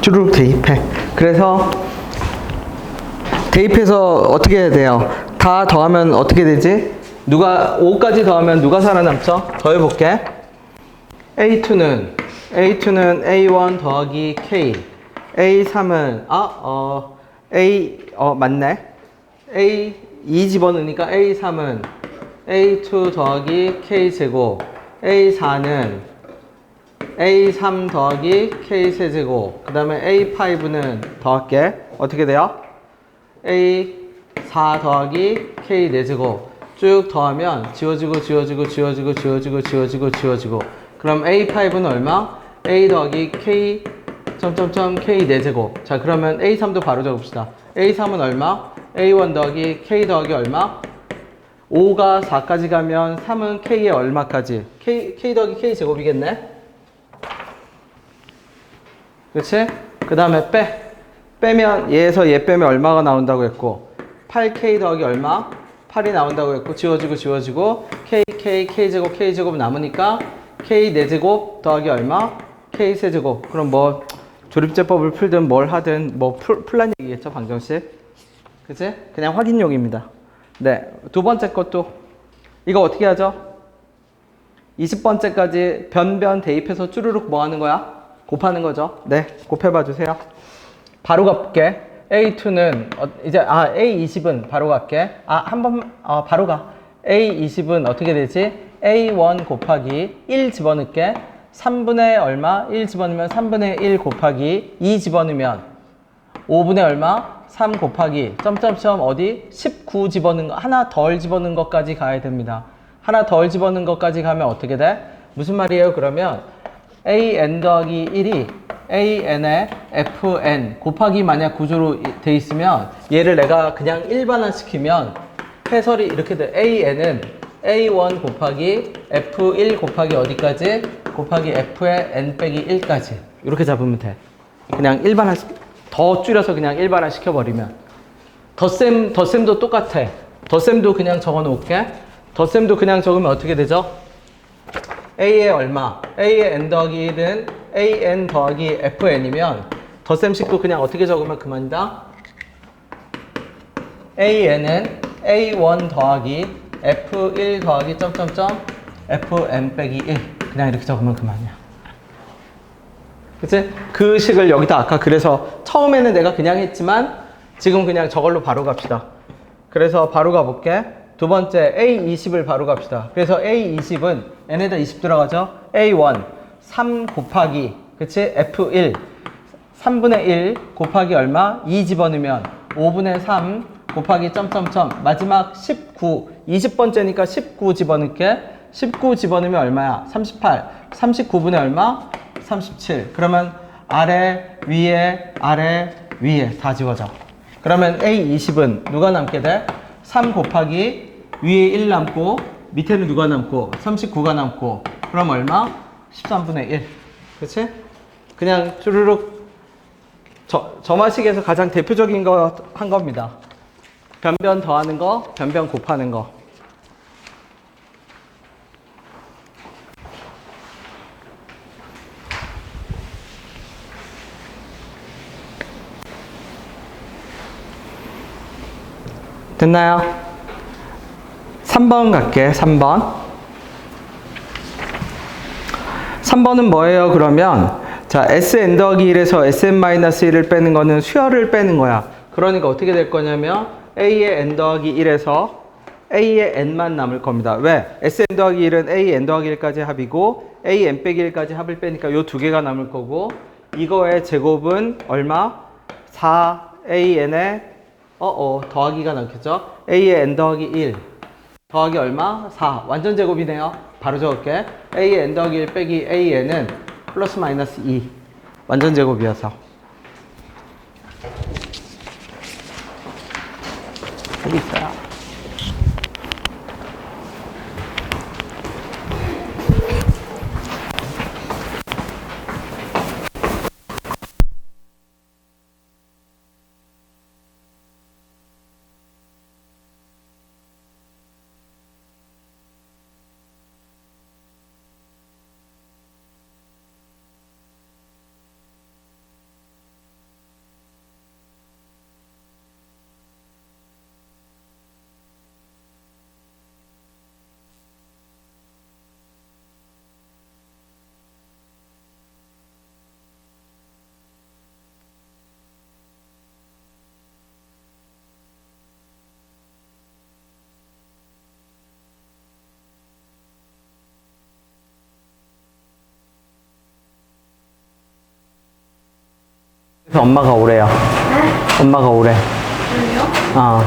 쭈루룩 대입해. 그래서 대입해서 어떻게 해야 돼요? 다 더하면 어떻게 되지? 5까지 더하면 누가 살아남죠? 더해볼게. A2는 A1 더하기 K, A3은 맞네. A2 집어넣으니까 A3은 A2 더하기 K 제곱, A4는 A3 더하기 K 세제곱, 그 다음에 A5는 더할게. 어떻게 돼요? A4 더하기 K 4제곱 쭉 더하면 지워지고 그럼 A5는 얼마? A 더하기 K K 4제곱. 자, 그러면 A3도 바로 적읍시다. A3은 얼마? A1 더하기 K 더하기 얼마? 5가 4까지 가면 3은 K의 얼마까지? K 더하기 K 제곱이겠네? 그치? 그 다음에 빼면 얘에서 얘 빼면 얼마가 나온다고 했고 8K 더하기 얼마? 8이 나온다고 했고 지워지고 K 제곱 남으니까 K 4제곱 더하기 얼마? K 세제곱. 그럼 뭐 조립제법을 풀든 뭘 하든 뭐 풀란 얘기겠죠, 방정식. 그치? 그냥 확인용입니다. 네, 두 번째 것도 이거 어떻게 하죠? 20번째까지 변변 대입해서 쭈루룩 뭐 하는 거야? 곱하는 거죠. 네, 곱해봐 주세요. 바로 갈게. A2는 A20은 바로 갈게. 바로 가. A20은 어떻게 되지? A1 곱하기 1 집어넣을게. 3분의 얼마? 1 집어넣으면 3분의 1 곱하기 2 집어넣으면 5분의 얼마? 3 곱하기 점점점 어디? 19 집어넣은 거, 하나 덜 집어넣은 것까지 가야 됩니다. 하나 덜 집어넣은 것까지 가면 어떻게 돼? 무슨 말이에요? 그러면 AN 더하기 1이 AN의 FN 곱하기 만약 구조로 돼 있으면 얘를 내가 그냥 일반화 시키면 해설이 이렇게 돼. AN은 A1 곱하기 F1 곱하기 어디까지? 곱하기 F의 N 빼기 1까지. 이렇게 잡으면 돼. 그냥 일반화, 더 줄여서 그냥 일반화 시켜버리면. 덧셈도 똑같아. 덧셈도 그냥 적어 놓을게. 덧셈도 그냥 적으면 어떻게 되죠? A의 얼마? A의 N 더하기 1은 AN 더하기 FN이면 덧셈식도 그냥 어떻게 적으면 그만이다? AN은 A1 더하기 F1 더하기 점점점 FN 빼기 1. 그냥 이렇게 적으면 그만이야. 그치? 그 식을 여기다 아까 그래서 처음에는 내가 그냥 했지만 지금 그냥 저걸로 바로 갑시다. 그래서 바로 가볼게. 두 번째 A20을 바로 갑시다. 그래서 A20은 n에다 20 들어가죠. A1 3 곱하기 그치? F1 3분의 1 곱하기 얼마? 2 집어넣으면 5분의 3 곱하기 점점점 마지막 19 20번째니까 19 집어넣을게. 19 집어넣으면 얼마야? 38 39분의 얼마? 37. 그러면 아래 위에 다 지워져. 그러면 A20은 누가 남게 돼? 3 곱하기 위에 1 남고 밑에는 누가 남고 39가 남고 그럼 얼마? 13분의 1. 그치? 그냥 쭈르륵 점화식에서 가장 대표적인 거 한 겁니다. 변변 더하는 거, 변변 곱하는 거. 됐나요? 3번 갈게. 3번은 뭐예요? 그러면 자, Sn 더하기 1에서 Sn-1을 빼는 거는 수열을 빼는 거야. 그러니까 어떻게 될 거냐면 A의 n 더하기 1에서 A의 n만 남을 겁니다. 왜? Sn 더하기 1은 A n 더하기 1까지 합이고 A n 빼기 1까지 합을 빼니까 요 두 개가 남을 거고 이거의 제곱은 얼마? 4 A n의 더하기가 남겠죠? A의 n 더하기 1 더하기 얼마? 4. 완전 제곱이네요. 바로 적을게. A의 n 더하기 1 빼기 AN은 플러스 마이너스 2. 완전 제곱이어서. 여기 있어요. 그래서 엄마가 오래요. 네? 엄마가 오래. 그래요? 어.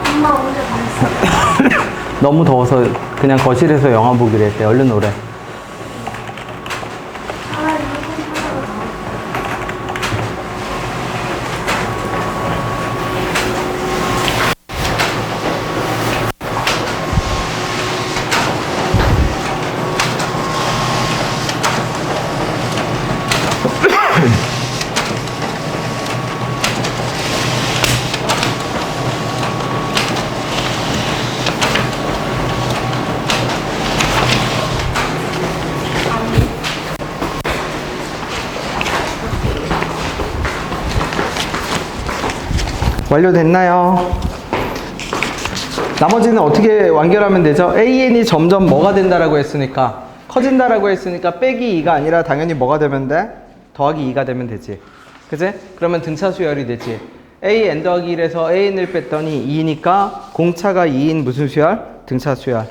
엄마 언제 가셨어요? 너무 더워서 그냥 거실에서 영화 보기로 했대. 얼른 오래. 아, 이거 좀 하다가 완료됐나요? 나머지는 어떻게 완결하면 되죠? AN이 점점 뭐가 된다라고 했으니까, 커진다라고 했으니까 빼기 2가 아니라 당연히 뭐가 되면 돼? 더하기 2가 되면 되지. 그지? 그러면 등차 수열이 되지. AN 더하기 1에서 AN을 뺐더니 2니까 공차가 2인 무슨 수열? 등차 수열.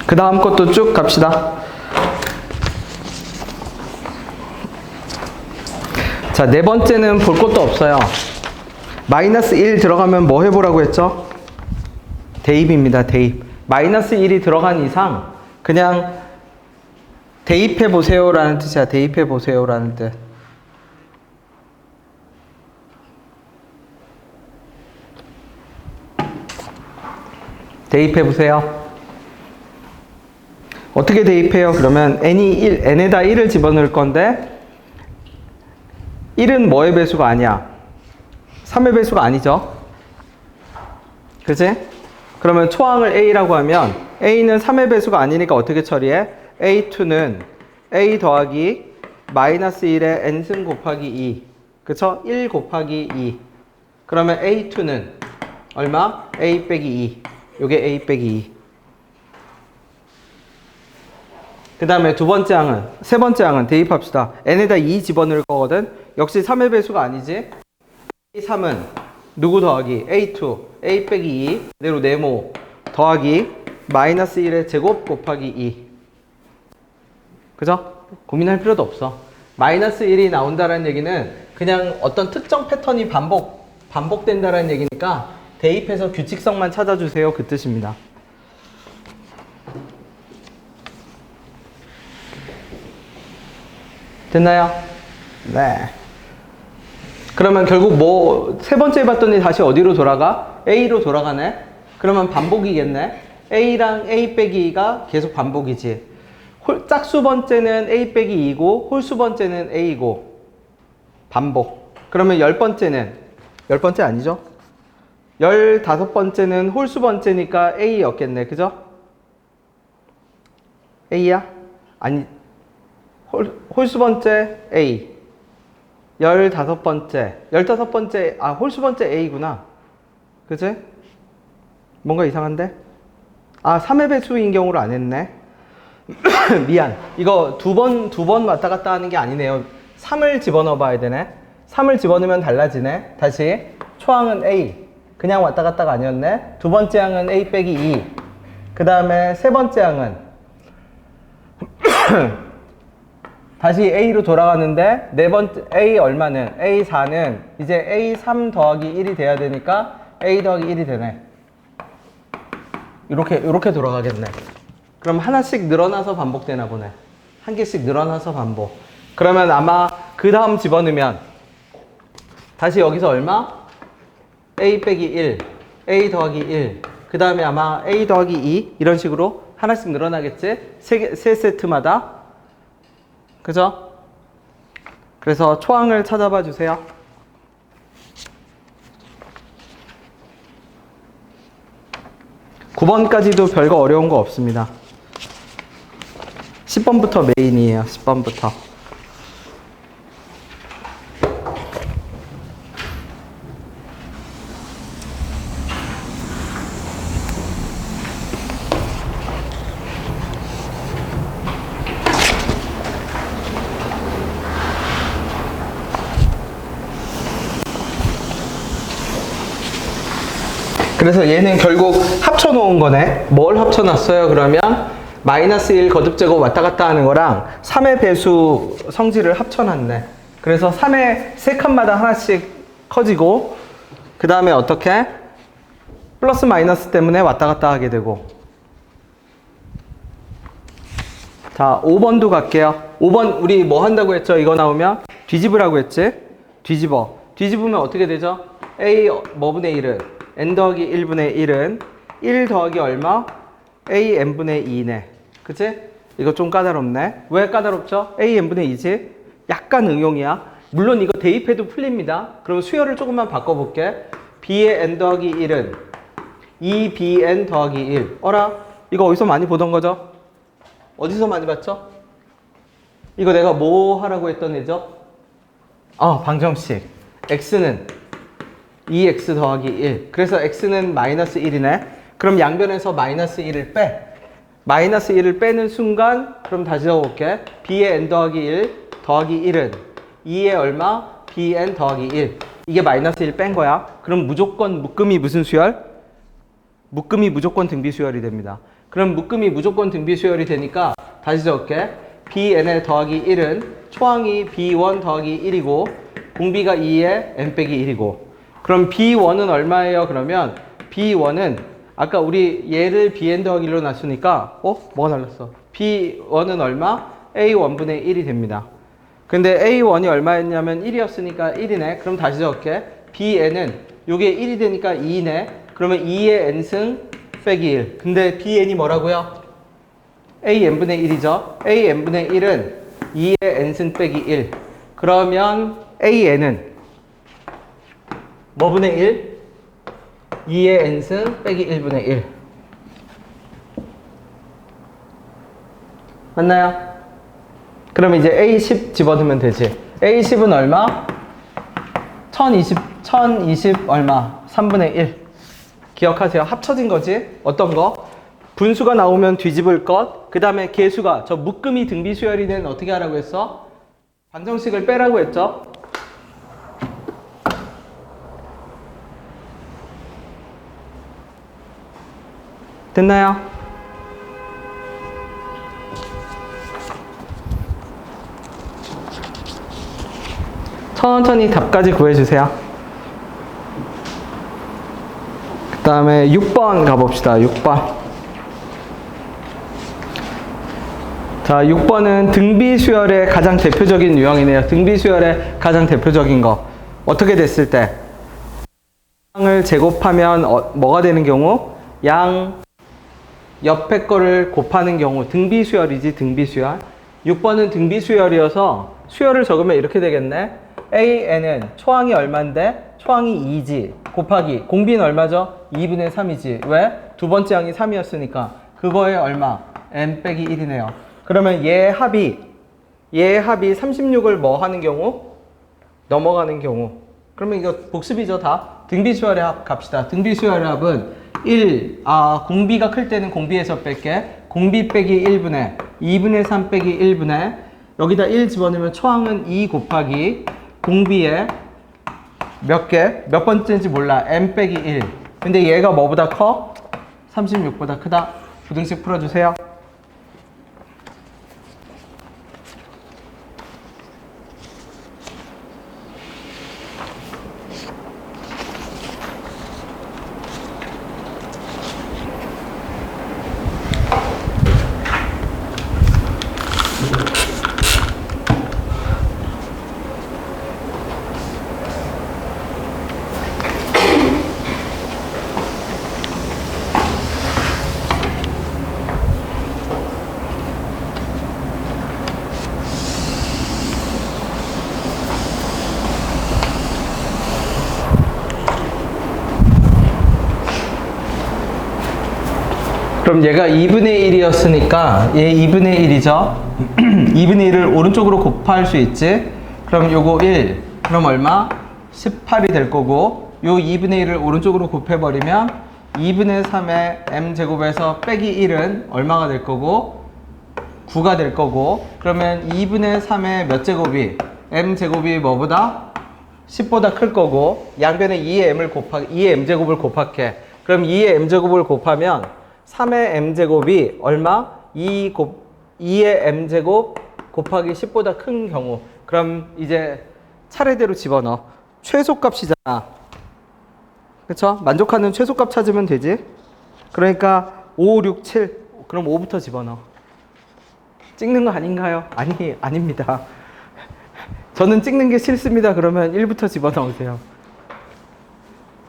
그 다음 것도 쭉 갑시다. 자, 네 번째는 볼 것도 없어요. 마이너스 1 들어가면 뭐 해보라고 했죠? 대입입니다. 대입. 마이너스 1이 들어간 이상 그냥 대입해 보세요 라는 뜻이야. 대입해 보세요 라는 뜻. 대입해 보세요. 어떻게 대입해요? 그러면 n에다 1을 집어넣을 건데 1은 뭐의 배수가 아니야? 3의 배수가 아니죠? 그치? 그러면 초항을 a라고 하면 a는 3의 배수가 아니니까 어떻게 처리해? a2는 a 더하기 마이너스 1에 n승 곱하기 2 그쵸? 1 곱하기 2 그러면 a2는 얼마? a 빼기 2 요게 a 빼기 2 그 다음에 세 번째 항은 대입합시다. n에다 2 집어넣을 거거든. 역시 3의 배수가 아니지. A3은 누구 더하기? A2, A 빼기 2 그대로 네모 더하기 마이너스 1의 제곱 곱하기 2 그죠? 고민할 필요도 없어. 마이너스 1이 나온다는 얘기는 그냥 어떤 특정 패턴이 반복된다는 얘기니까 대입해서 규칙성만 찾아주세요 그 뜻입니다. 됐나요? 네. 그러면 결국 세 번째 봤더니 다시 어디로 돌아가? A로 돌아가네? 그러면 반복이겠네? A랑 A 빼기 2가 계속 반복이지. 짝수 번째는 A 빼기 2고, 홀수 번째는 A고, 반복. 그러면 10번째는, 10번째 아니죠? 15번째는 홀수 번째니까 A였겠네. 그죠? A야? 아니, 홀수 번째 A 15번째 홀수 번째 A구나 그치? 뭔가 이상한데? 3의 배수인 경우를 안 했네 미안 이거 두 번 왔다 갔다 하는 게 아니네요 3을 집어넣어 봐야 되네 3을 집어넣으면 달라지네 다시 초항은 A 그냥 왔다 갔다가 아니었네 두 번째 항은 A 빼기 2 그 다음에 세 번째 항은 다시 A로 돌아가는데 네 번째 A 얼마는? A4는 이제 A3 더하기 1이 돼야 되니까 A 더하기 1이 되네. 이렇게 돌아가겠네. 그럼 하나씩 늘어나서 반복되나 보네. 한 개씩 늘어나서 반복. 그러면 아마 그 다음 집어넣으면 다시 여기서 얼마? A 빼기 1, A 더하기 1. 그 다음에 아마 A 더하기 2 이런 식으로 하나씩 늘어나겠지? 세 세트마다. 그죠? 그래서 초항을 찾아봐 주세요. 9번까지도 별거 어려운 거 없습니다. 10번부터 메인이에요. 10번부터. 그래서 얘는 결국 합쳐놓은 거네. 뭘 합쳐놨어요? 그러면 마이너스 1 거듭제곱 왔다 갔다 하는 거랑 3의 배수 성질을 합쳐놨네. 그래서 3의 세 칸마다 하나씩 커지고, 그 다음에 어떻게? 플러스 마이너스 때문에 왔다 갔다 하게 되고. 자, 5번도 갈게요. 5번 우리 뭐 한다고 했죠? 이거 나오면 뒤집으라고 했지? 뒤집어. 뒤집으면 어떻게 되죠? A 뭐분의 1은 n 더하기 1분의 1은 1 더하기 얼마? a n분의 2네. 그치? 이거 좀 까다롭네. 왜 까다롭죠? a n분의 2지? 약간 응용이야. 물론 이거 대입해도 풀립니다. 그럼 수열을 조금만 바꿔볼게. b의 n 더하기 1은 2bn 더하기 1. 어라? 이거 어디서 많이 보던 거죠? 어디서 많이 봤죠? 이거 내가 뭐 하라고 했던 애죠? 방정식. x는 2x 더하기 1. 그래서 x는 마이너스 1이네. 그럼 양변에서 마이너스 1을 빼. 마이너스 1을 빼는 순간, 그럼 다시 적어볼게. b의 n 더하기 1 더하기 1은 2의 얼마? bn 더하기 1. 이게 마이너스 1 뺀 거야. 그럼 무조건 묶음이 무슨 수열? 묶음이 무조건 등비 수열이 됩니다. 그럼 묶음이 무조건 등비 수열이 되니까 다시 적을게. bn의 더하기 1은 초항이 b1 더하기 1이고 공비가 2의 n 빼기 1이고, 그럼 b1은 얼마예요? 그러면 b1은 아까 우리 얘를 bn 더하기 1로 놨으니까 뭐가 달랐어? b1은 얼마? a1분의 1이 됩니다. 근데 a1이 얼마였냐면 1이었으니까 1이네. 그럼 다시 적을게. bn은 요게 1이 되니까 2네. 그러면 2의 n승 빼기 1. 근데 bn이 뭐라고요? a-n분의 1이죠. a-n분의 1은 2의 n승 빼기 1. 그러면 a-n은 뭐분의 1? 2의 n승 빼기 1분의 1. 맞나요? 그럼 이제 a10 집어넣으면 되지. a10은 얼마? 1020 얼마? 3분의 1. 기억하세요. 합쳐진 거지. 어떤 거? 분수가 나오면 뒤집을 것. 그 다음에 계수가, 저 묶음이 등비 수열이 된 어떻게 하라고 했어? 방정식을 빼라고 했죠. 됐나요? 천천히 답까지 구해주세요. 그 다음에 6번 가봅시다. 6번. 자, 6번은 등비수열의 가장 대표적인 유형이네요. 등비수열의 가장 대표적인 거. 어떻게 됐을 때? 양을 제곱하면 뭐가 되는 경우? 양 옆에 거를 곱하는 경우. 등비수열이지, 등비수열. 6번은 등비수열이어서 수열을 적으면 이렇게 되겠네. AN은 초항이 얼만데? 초항이 2지. 곱하기 공비는 얼마죠? 2분의 3이지. 왜? 두 번째 항이 3이었으니까. 그거에 얼마? n 빼기 1이네요. 그러면 얘 합이 36을 뭐 하는 경우? 넘어가는 경우. 그러면 이거 복습이죠, 다. 등비수열의 합 갑시다. 등비수열의 합은 공비가 클 때는 공비에서 뺄게. 공비 빼기 1분의 2분의 3 빼기 1분의 여기다 1 집어넣으면 초항은 2 곱하기 공비에 몇 번째인지 몰라. n 빼기 1. 근데 얘가 뭐보다 커? 36보다 크다. 부등식 풀어주세요. 그럼 얘가 2분의 1이었으니까 얘 2분의 1이죠. 2분의 1을 오른쪽으로 곱할 수 있지. 그럼 요거 1. 그럼 얼마? 18이 될 거고, 요 2분의 1을 오른쪽으로 곱해버리면 2분의 3의 m제곱에서 빼기 1은 얼마가 될 거고? 9가 될 거고, 그러면 2분의 3의 몇 제곱이? m제곱이 뭐보다? 10보다 클 거고, 양변에 2의 m제곱을 곱할게. 그럼 2의 m제곱을 곱하면 3의 m제곱이 얼마? 2의 m제곱 곱하기 10보다 큰 경우. 그럼 이제 차례대로 집어넣어. 최소값이잖아. 그쵸? 만족하는 최소값 찾으면 되지. 그러니까 5, 6, 7. 그럼 5부터 집어넣어. 찍는 거 아닌가요? 아닙니다. 저는 찍는 게 싫습니다. 그러면 1부터 집어넣으세요.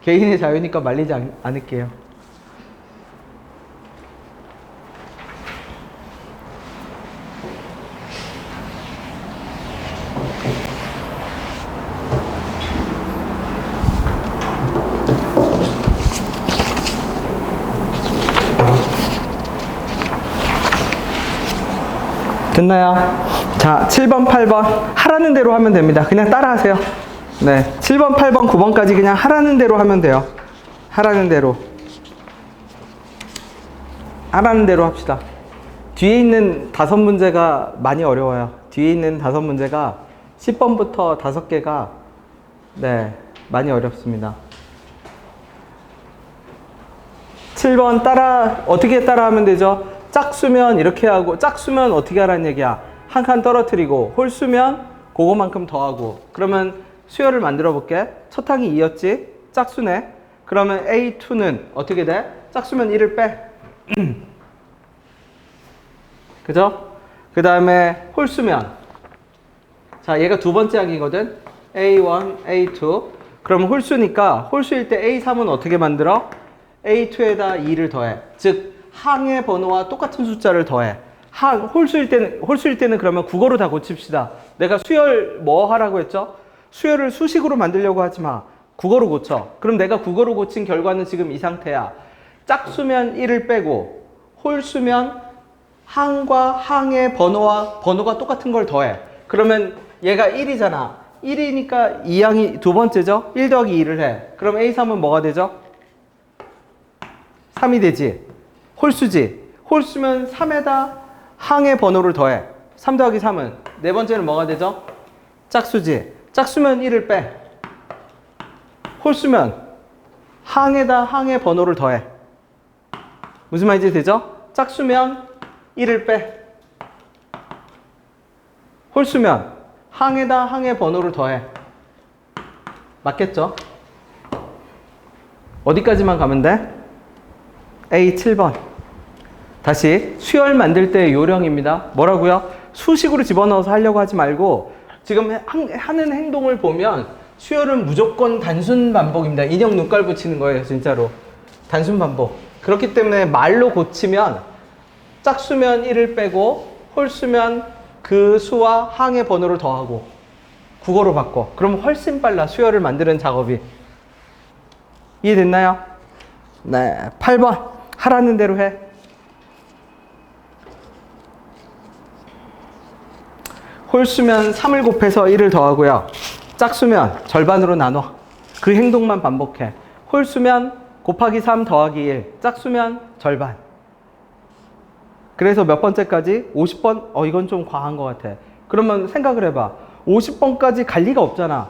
개인의 자유니까 말리지 않을게요. 됐나요? 자, 7번, 8번 하라는 대로 하면 됩니다. 그냥 따라 하세요. 네, 7번, 8번, 9번까지 그냥 하라는 대로 하면 돼요. 하라는 대로 합시다. 뒤에 있는 5문제가 많이 어려워요. 뒤에 있는 5문제가 10번부터 5개가 네, 많이 어렵습니다. 7번 어떻게 따라 하면 되죠? 짝수면 이렇게 하고, 짝수면 어떻게 하라는 얘기야? 한 칸 떨어뜨리고, 홀수면 그거만큼 더하고. 그러면 수열을 만들어 볼게. 첫 항이 2였지? 짝수네. 그러면 A2는 어떻게 돼? 짝수면 1을 빼. 그죠? 그 다음에 홀수면. 자, 얘가 두 번째 항이거든? A1, A2. 그럼 홀수니까, 홀수일 때 A3은 어떻게 만들어? A2에다 2를 더해. 즉, 항의 번호와 똑같은 숫자를 더해. 홀수일 때는 그러면 국어로 다 고칩시다. 내가 수열 뭐 하라고 했죠? 수열을 수식으로 만들려고 하지 마. 국어로 고쳐. 그럼 내가 국어로 고친 결과는 지금 이 상태야. 짝수면 1을 빼고, 홀수면 항과 항의 번호가 똑같은 걸 더해. 그러면 얘가 1이잖아. 1이니까 이 항이 두 번째죠? 1 더하기 2를 해. 그럼 A3은 뭐가 되죠? 3이 되지. 홀수지. 홀수면 3에다 항의 번호를 더해. 3 더하기 3은 네 번째는 뭐가 되죠? 짝수지. 짝수면 1을 빼. 홀수면 항에다 항의 번호를 더해. 무슨 말인지 되죠? 짝수면 1을 빼. 홀수면 항에다 항의 번호를 더해. 맞겠죠? 어디까지만 가면 돼? A7번. 다시 수열 만들 때의 요령입니다. 뭐라고요? 수식으로 집어넣어서 하려고 하지 말고 지금 하는 행동을 보면 수열은 무조건 단순 반복입니다. 인형 눈깔 붙이는 거예요. 진짜로. 단순 반복. 그렇기 때문에 말로 고치면 짝수면 1을 빼고 홀수면 그 수와 항의 번호를 더하고 국어로 바꿔. 그럼 훨씬 빨라. 수열을 만드는 작업이. 이해됐나요? 네. 8번. 하라는 대로 해. 홀수면 3을 곱해서 1을 더하고요. 짝수면 절반으로 나눠. 그 행동만 반복해. 홀수면 곱하기 3 더하기 1. 짝수면 절반. 그래서 몇 번째까지? 50번? 이건 좀 과한 것 같아. 그러면 생각을 해봐. 50번까지 갈 리가 없잖아.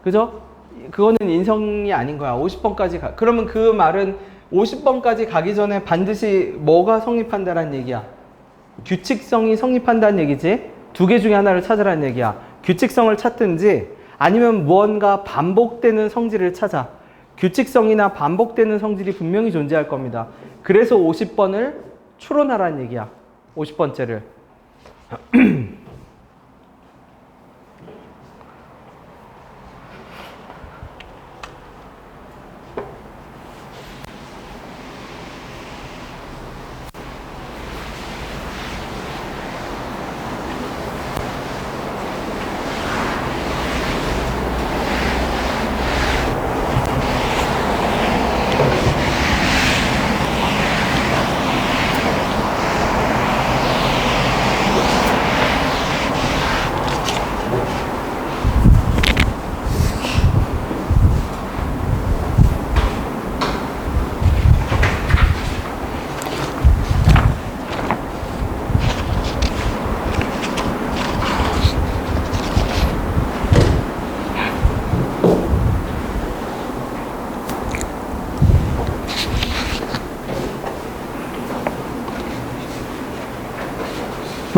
그죠? 그거는 인성이 아닌 거야. 50번까지 가. 그러면 그 말은 50번까지 가기 전에 반드시 뭐가 성립한다는 얘기야? 규칙성이 성립한다는 얘기지. 두 개 중에 하나를 찾으라는 얘기야. 규칙성을 찾든지 아니면 무언가 반복되는 성질을 찾아. 규칙성이나 반복되는 성질이 분명히 존재할 겁니다. 그래서 50번을 추론하라는 얘기야. 50번째를.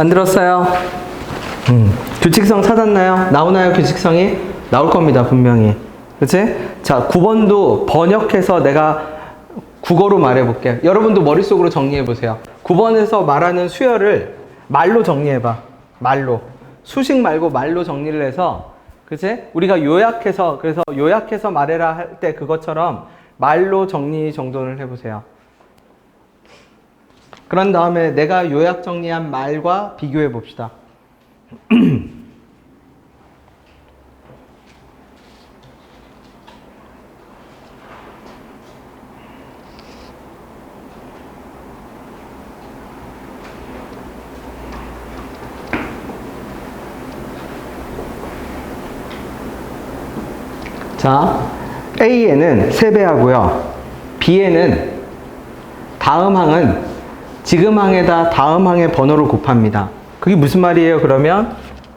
만들었어요. 규칙성 찾았나요? 나오나요, 규칙성이? 나올 겁니다, 분명히. 그치? 자, 9번도 번역해서 내가 국어로 말해볼게요. 여러분도 머릿속으로 정리해보세요. 9번에서 말하는 수열을 말로 정리해봐. 말로. 수식 말고 말로 정리를 해서, 그치? 우리가 요약해서, 그래서 요약해서 말해라 할 때 그것처럼 말로 정리 정돈을 해보세요. 그런 다음에 내가 요약 정리한 말과 비교해 봅시다. 자, A에는 세배하고요. B에는 다음 항은 지금 항에다 다음 항의 번호를 곱합니다. 그게 무슨 말이에요? 그러면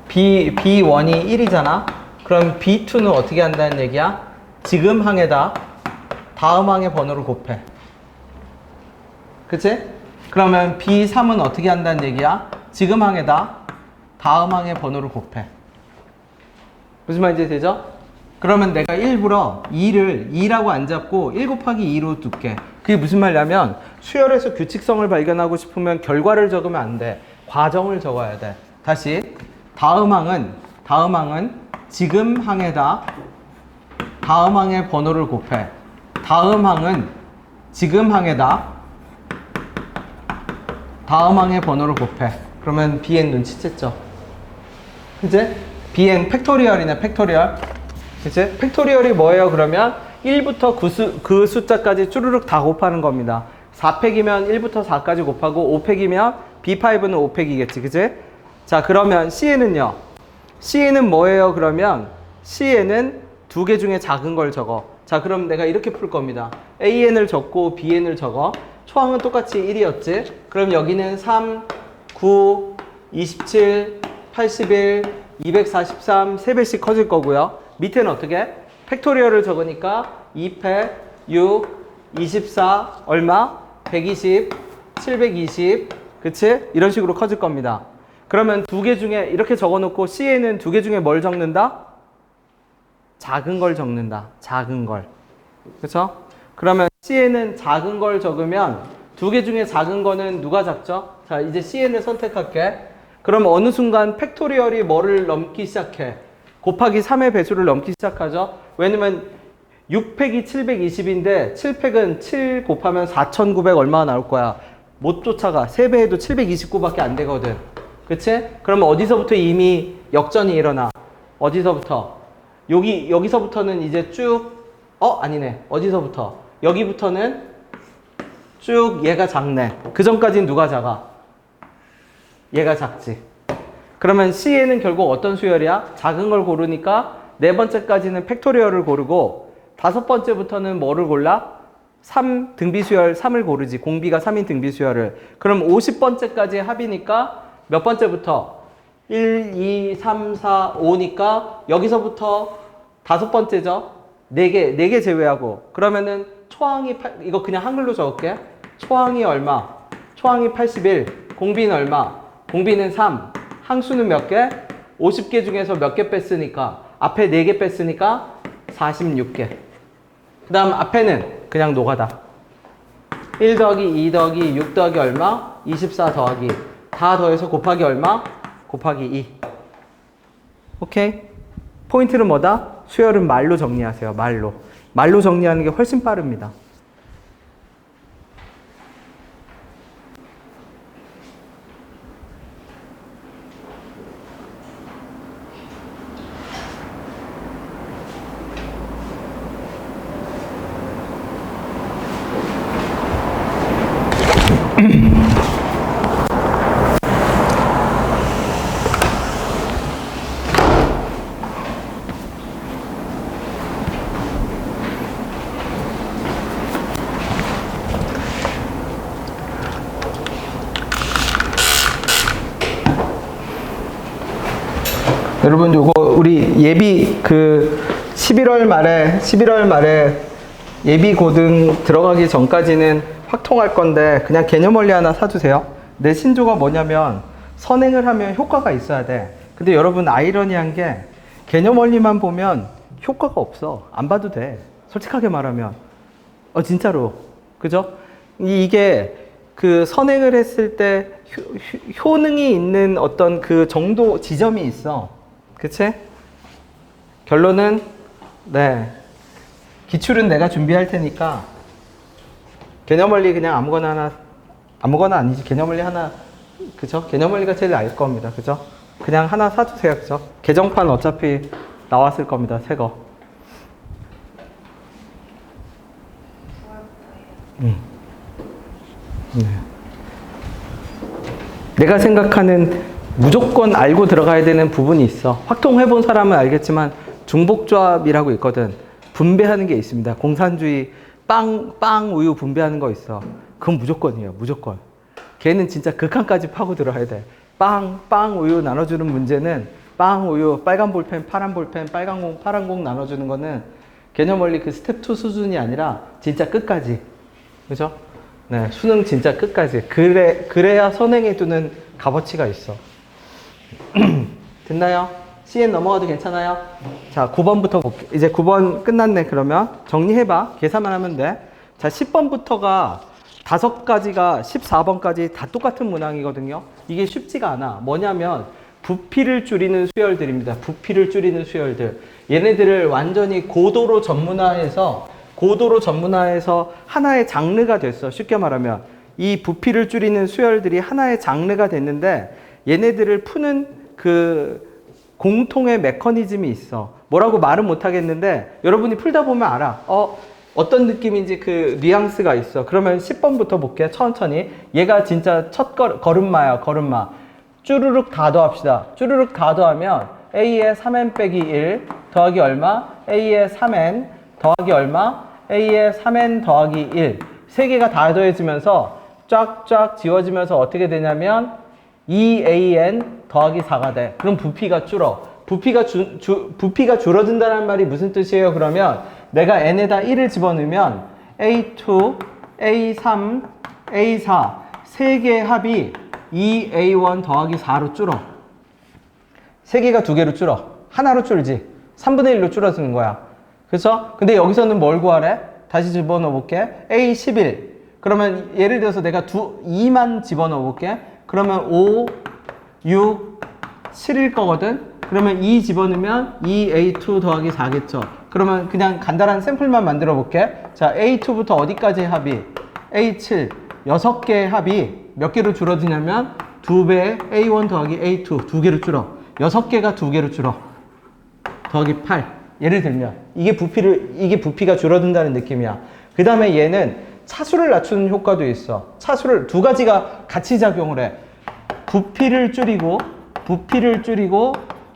B1이 1이잖아? 그럼 B2는 어떻게 한다는 얘기야? 지금 항에다 다음 항의 번호를 곱해. 그치? 그러면 B3은 어떻게 한다는 얘기야? 지금 항에다 다음 항의 번호를 곱해. 무슨 말인지 되죠? 그러면 내가 일부러 2를 2라고 안 잡고 1 곱하기 2로 둘게. 그게 무슨 말이냐면 수열에서 규칙성을 발견하고 싶으면 결과를 적으면 안 돼. 과정을 적어야 돼. 다시 다음 항은 지금 항에다 다음 항의 번호를 곱해. 다음 항은 지금 항에다 다음 항의 번호를 곱해. 그러면 Bn 눈치챘죠? 그치? Bn 팩토리얼이네, 팩토리얼. 그치? 팩토리얼이 뭐예요? 그러면 1부터 그 숫자까지 쭈르륵 다 곱하는 겁니다. 4팩이면 1부터 4까지 곱하고 5팩이면 B5는 5팩이겠지. 그치? 자, 그러면 C에는요. C에는 뭐예요? 그러면 C에는 두 개 중에 작은 걸 적어. 자, 그럼 내가 이렇게 풀 겁니다. AN을 적고 BN을 적어. 초항은 똑같이 1이었지? 그럼 여기는 3, 9, 27, 81, 243, 3배씩 커질 거고요. 밑에는 어떻게? 팩토리얼을 적으니까 2팩, 6, 24, 얼마? 120, 720, 그치? 이런 식으로 커질 겁니다. 그러면 두 개 중에 이렇게 적어놓고 C에는 두 개 중에 뭘 적는다? 작은 걸 적는다. 작은 걸. 그쵸? 그러면 C에는 작은 걸 적으면 두 개 중에 작은 거는 누가 작죠? 자, 이제 Cn을 선택할게. 그럼 어느 순간 팩토리얼이 뭐를 넘기 시작해? 곱하기 3의 배수를 넘기 시작하죠. 왜냐면 6팩이 720인데 7팩은 7 곱하면 4900 얼마가 나올 거야. 못 쫓아가. 3배해도 729밖에 안 되거든. 그치? 그러면 어디서부터 이미 역전이 일어나? 어디서부터? 여기서부터는 이제 쭉 아니네. 어디서부터? 여기부터는 쭉 얘가 작네. 그 전까지는 누가 작아? 얘가 작지. 그러면 C에는 결국 어떤 수열이야? 작은 걸 고르니까 네 번째까지는 팩토리얼을 고르고 다섯 번째부터는 뭐를 골라? 3 등비수열 3을 고르지. 공비가 3인 등비수열을. 그럼 50번째까지 합이니까 몇 번째부터? 1, 2, 3, 4, 5니까 여기서부터 다섯 번째죠. 4개 제외하고. 그러면은 초항이 이거 그냥 한글로 적을게. 초항이 얼마? 초항이 81. 공비는 얼마? 공비는 3. 항수는 몇 개? 50개 중에서 몇 개 뺐으니까 앞에 4개 뺐으니까 46개. 그 다음 앞에는 그냥 노가다. 1 더하기 2 더하기 6 더하기 얼마? 24 더하기 다 더해서 곱하기 얼마? 곱하기 2. 오케이? 포인트는 뭐다? 수열은 말로 정리하세요. 말로 정리하는 게 훨씬 빠릅니다. 여러분 요거 우리 예비 11월 말에 예비 고등 들어가기 전까지는 확통할 건데 그냥 개념 원리 하나 사주세요. 내 신조가 뭐냐면 선행을 하면 효과가 있어야 돼. 근데 여러분 아이러니한 게 개념 원리만 보면 효과가 없어. 안 봐도 돼. 솔직하게 말하면. 진짜로. 그죠? 이게 그 선행을 했을 때 효능이 있는 어떤 그 정도 지점이 있어. 그치? 결론은, 네. 기출은 내가 준비할 테니까 개념 원리 그냥 아무거나 하나, 아무거나 아니지. 개념 원리 하나, 그죠? 개념 원리가 제일 나을 겁니다. 그죠? 그냥 하나 사주세요. 그죠? 개정판 어차피 나왔을 겁니다. 새 거. 네. 내가 생각하는 무조건 알고 들어가야 되는 부분이 있어. 확통해본 사람은 알겠지만 중복조합이라고 있거든. 분배하는 게 있습니다. 공산주의 빵 우유 분배하는 거 있어. 그건 무조건이에요. 무조건. 걔는 진짜 극한까지 파고 들어야 돼. 빵 우유 나눠주는 문제는 빵 우유 빨간 볼펜 파란 볼펜 빨간 공 파란 공 나눠주는 거는 개념 원리 그 스텝 2 수준이 아니라 진짜 끝까지. 그죠? 네, 수능 진짜 끝까지. 그래야 선행에 두는 값어치가 있어. 됐나요? CN 넘어가도 괜찮아요? 자, 9번부터 볼게. 이제 9번 끝났네. 그러면 정리해봐. 계산만 하면 돼. 자, 10번부터가 5가지가 14번까지 다 똑같은 문항이거든요. 이게 쉽지가 않아. 뭐냐면 부피를 줄이는 수열들입니다. 부피를 줄이는 수열들. 얘네들을 완전히 고도로 전문화해서 하나의 장르가 됐어. 쉽게 말하면 이 부피를 줄이는 수열들이 하나의 장르가 됐는데 얘네들을 푸는 그 공통의 메커니즘이 있어. 뭐라고 말은 못 하겠는데 여러분이 풀다 보면 알아. 어떤 느낌인지 그 뉘앙스가 있어. 그러면 10번부터 볼게요. 천천히. 얘가 진짜 첫 걸음마야. 걸음마. 쭈루룩 다 더합시다. 쭈루룩 다 더하면 A의 3n 빼기 1 더하기 얼마? A의 3n 더하기 얼마? A의 3n 더하기 1. 세 개가 다 더해지면서 쫙쫙 지워지면서 어떻게 되냐면 2an 더하기 4가 돼. 그럼 부피가 줄어. 부피가 줄어든다는 말이 무슨 뜻이에요? 그러면 내가 n에다 1을 집어넣으면 A2, A3, A4 세 개의 합이 2A1 더하기 4로 줄어. 세 개가 두 개로 줄어. 하나로 줄지. 3분의 1로 줄어드는 거야. 그렇죠? 근데 여기서는 뭘 구하래? 다시 집어넣어 볼게. A11. 그러면 예를 들어서 내가 2만 집어넣어 볼게. 그러면 5, 6, 7일 거거든. 그러면 2 집어넣으면 2A2 더하기 4겠죠. 그러면 그냥 간단한 샘플만 만들어 볼게. 자, A2부터 어디까지 합이? A7. 6개의 합이 몇 개로 줄어드냐면 2배의 A1 더하기 A2 2개로 줄어. 6개가 2개로 줄어. 더하기 8. 예를 들면 이게 부피가 줄어든다는 느낌이야. 그 다음에 얘는 차수를 낮추는 효과도 있어. 차수를 두 가지가 같이 작용을 해. 부피를 줄이고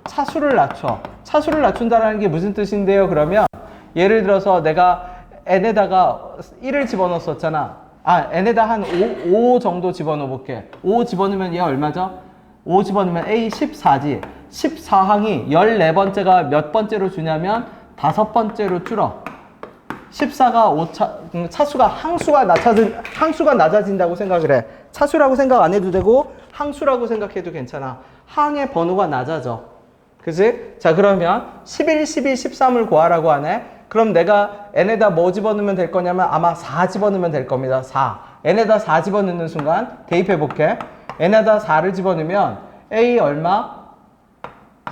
차수를 낮춰. 차수를 낮춘다는 게 무슨 뜻인데요? 그러면 예를 들어서 내가 n에다가 1을 집어넣었었잖아. n에다 한 5 정도 집어넣어 볼게. 5 집어넣으면 얘 얼마죠? 5 집어넣으면 A 14지. 14항이 14번째가 몇 번째로 주냐면 5번째로 줄어. 14가 차수가 항수가 낮아진다고 생각을 해. 차수라고 생각 안 해도 되고 항수라고 생각해도 괜찮아. 항의 번호가 낮아져. 그치? 자, 그러면 11, 12, 13을 구하라고 하네. 그럼 내가 n에다 뭐 집어넣으면 될 거냐면 아마 4 집어넣으면 될 겁니다. 4. n에다 4 집어넣는 순간 대입해 볼게. n에다 4를 집어넣으면 a 얼마?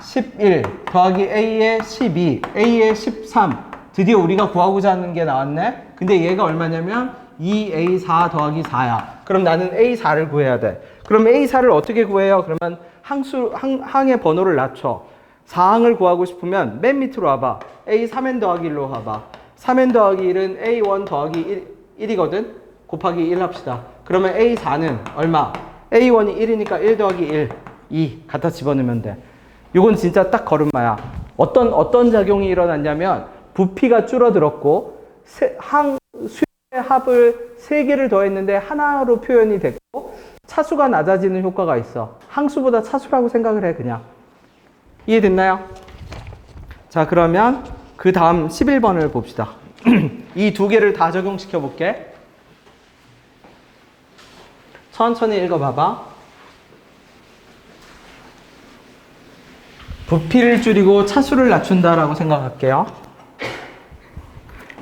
11 더하기 a의 12, a의 13. 드디어 우리가 구하고자 하는 게 나왔네. 근데 얘가 얼마냐면 2a4 더하기 4야. 그럼 나는 a4를 구해야 돼. 그럼 a4를 어떻게 구해요? 그러면 항의 번호를 낮춰. 4항을 구하고 싶으면 맨 밑으로 와봐. a3n 더하기 1로 와봐. 3n 더하기 1은 a1 더하기 1이거든. 곱하기 1 합시다. 그러면 a4는 얼마? a1이 1이니까 1 더하기 1, 2 갖다 집어넣으면 돼. 이건 진짜 딱 걸음마야. 어떤 작용이 일어났냐면 부피가 줄어들었고 수의 합을 3개를 더했는데 하나로 표현이 됐고 차수가 낮아지는 효과가 있어. 항수보다 차수라고 생각을 해. 그냥. 이해됐나요? 자, 그러면 그 다음 11번을 봅시다. 이 두 개를 다 적용시켜 볼게. 천천히 읽어봐봐. 부피를 줄이고 차수를 낮춘다라고 생각할게요.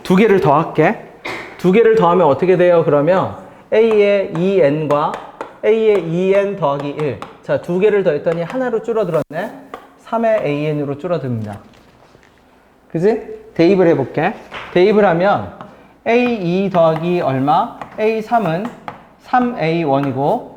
두 개를 더할게. 두 개를 더하면 어떻게 돼요? 그러면 A의 2n과 A의 2n 더하기 1. 자, 두 개를 더했더니 하나로 줄어들었네. 3의 an으로 줄어듭니다. 그지? 대입을 해볼게. 대입을 하면 A2 더하기 얼마? A3은 3A1이고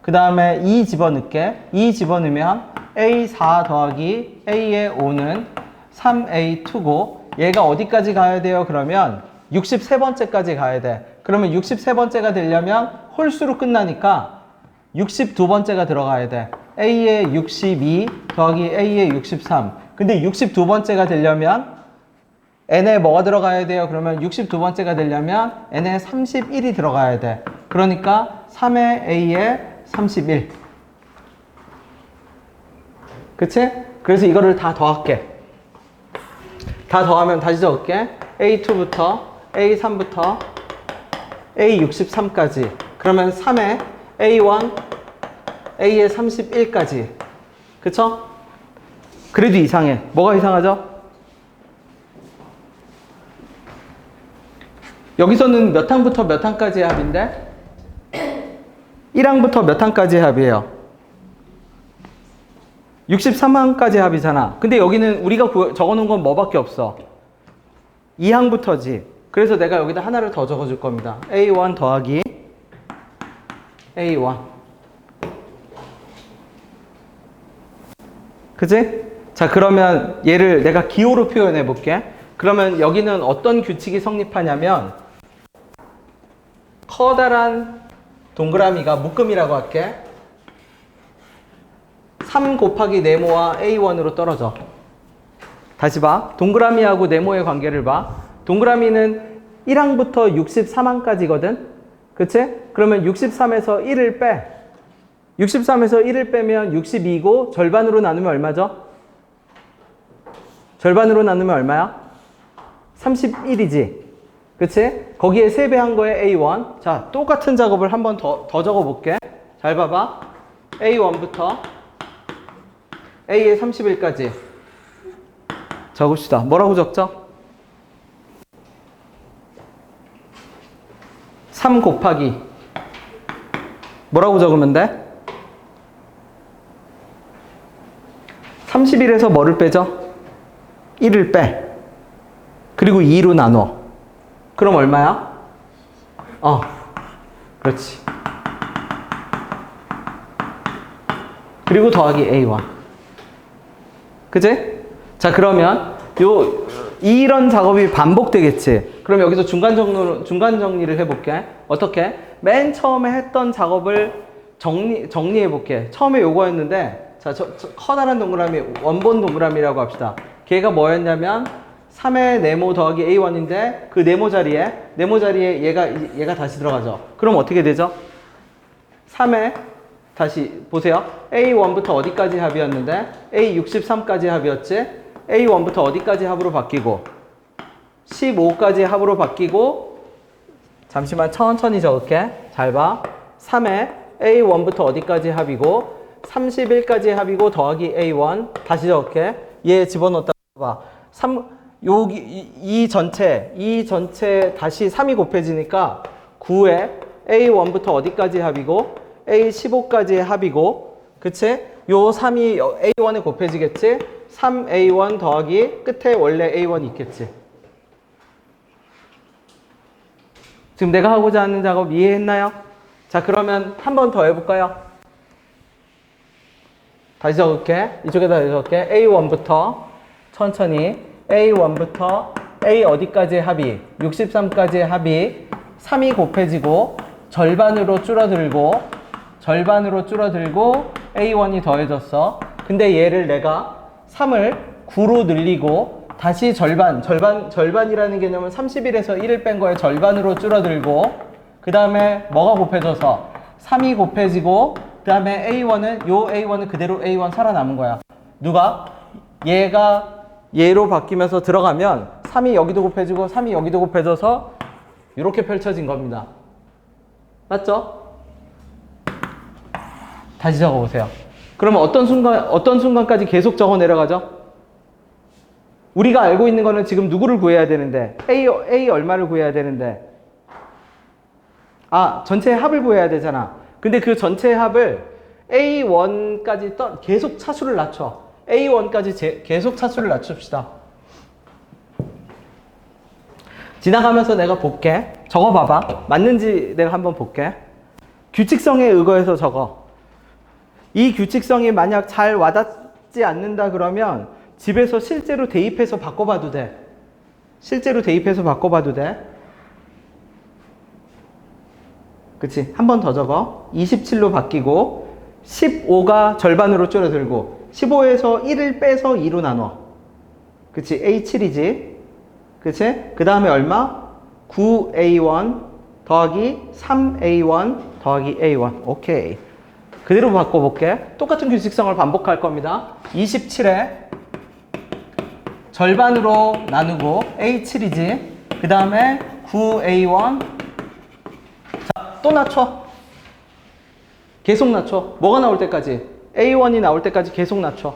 그 다음에 2 집어넣게. 2 집어넣으면 A4 더하기 A의 5는 3A2고 얘가 어디까지 가야 돼요? 그러면 63번째까지 가야 돼. 그러면 63번째가 되려면 홀수로 끝나니까 62번째가 들어가야 돼. A의 62 더하기 A의 63. 근데 62번째가 되려면 N에 뭐가 들어가야 돼요? 그러면 62번째가 되려면 N에 31이 들어가야 돼. 그러니까 3의 A에 31. 그치? 그래서 이거를 다 더할게. 다 더하면 다시 적을게. A2부터 A3부터 A63까지. 그러면 3에 A1, A에 31까지. 그쵸? 그래도 이상해. 뭐가 이상하죠? 여기서는 몇 항부터 몇 항까지의 합인데? 1항부터 몇 항까지의 합이에요? 63항까지의 합이잖아. 근데 여기는 우리가 적어놓은 건 뭐밖에 없어? 2항부터지. 그래서 내가 여기다 하나를 더 적어줄 겁니다. A1 더하기 A1. 그치? 자, 그러면 얘를 내가 기호로 표현해 볼게. 그러면 여기는 어떤 규칙이 성립하냐면 커다란 동그라미가 묶음이라고 할게. 3 곱하기 네모와 A1으로 떨어져. 다시 봐. 동그라미하고 네모의 관계를 봐. 동그라미는 1항부터 63항까지거든. 그치? 그러면 63에서 1을 빼. 63에서 1을 빼면 62고 절반으로 나누면 얼마죠? 절반으로 나누면 얼마야? 31이지. 그치? 거기에 3배 한 거에 A1. 자, 똑같은 작업을 한 번 더 적어볼게. 잘 봐봐. A1부터 A에 31까지 적읍시다. 뭐라고 적죠? 3 곱하기 뭐라고 적으면 돼? 31에서 뭐를 빼죠? 1을 빼. 그리고 2로 나눠. 그럼 얼마야? 그렇지. 그리고 더하기 A1. 그치? 자, 그러면 이런 작업이 반복되겠지. 그럼 여기서 중간 정리를 해볼게. 어떻게? 맨 처음에 했던 작업을 정리해 볼게. 처음에 요거였는데, 자, 저 커다란 동그라미, 원본 동그라미라고 합시다. 걔가 뭐였냐면 3의 네모 더하기 A1인데 그 네모 자리에 얘가 다시 들어가죠. 그럼 어떻게 되죠? 3의 다시 보세요. A1부터 어디까지 합이었는데 A63까지 합이었지. A1부터 어디까지 합으로 바뀌고 15까지 합으로 바뀌고 잠시만 천천히 적을게. 잘 봐. 3에 A1부터 어디까지 합이고 31까지 합이고 더하기 A1 다시 적을게. 얘 집어넣었다 봐. 이 전체 다시 3이 곱해지니까 9에 A1부터 어디까지 합이고 A15까지의 합이고, 그치? 요 3이 A1에 곱해지겠지? 3A1 더하기 끝에 원래 A1이 있겠지? 지금 내가 하고자 하는 작업 이해했나요? 자, 그러면 한 번 더 해볼까요? 다시 적을게. 이쪽에다 적을게. A1부터 천천히 A1부터 A 어디까지의 합이? 63까지의 합이 3이 곱해지고 절반으로 줄어들고 A1이 더해졌어. 근데 얘를 내가 3을 9로 늘리고 다시 절반이라는 개념은 31에서 1을 뺀 거에 절반으로 줄어들고 그 다음에 뭐가 곱해져서 3이 곱해지고 그 다음에 A1은 그대로 A1 살아남은 거야. 누가? 얘가 얘로 바뀌면서 들어가면 3이 여기도 곱해지고 3이 여기도 곱해져서 이렇게 펼쳐진 겁니다. 맞죠? 다시 적어보세요. 그러면 어떤 순간까지 계속 적어 내려가죠? 우리가 알고 있는 거는 지금 누구를 구해야 되는데, A 얼마를 구해야 되는데, 전체의 합을 구해야 되잖아. 근데 그 전체의 합을 A1까지 계속 차수를 낮춰. A1까지 계속 차수를 낮춥시다. 지나가면서 내가 볼게. 적어봐봐. 맞는지 내가 한번 볼게. 규칙성에 의거해서 적어. 이 규칙성이 만약 잘 와닿지 않는다 그러면 집에서 실제로 대입해서 바꿔봐도 돼. 실제로 대입해서 바꿔봐도 돼. 그치? 한 번 더 적어. 27로 바뀌고 15가 절반으로 줄어들고 15에서 1을 빼서 2로 나눠. 그치? A7이지. 그치? 그 다음에 얼마? 9A1 더하기 3A1 더하기 A1. 오케이. 그대로 바꿔볼게. 똑같은 규칙성을 반복할 겁니다. 27에 절반으로 나누고 A7이지. 그 다음에 9A1. 자, 또 낮춰. 계속 낮춰. 뭐가 나올 때까지? A1이 나올 때까지 계속 낮춰.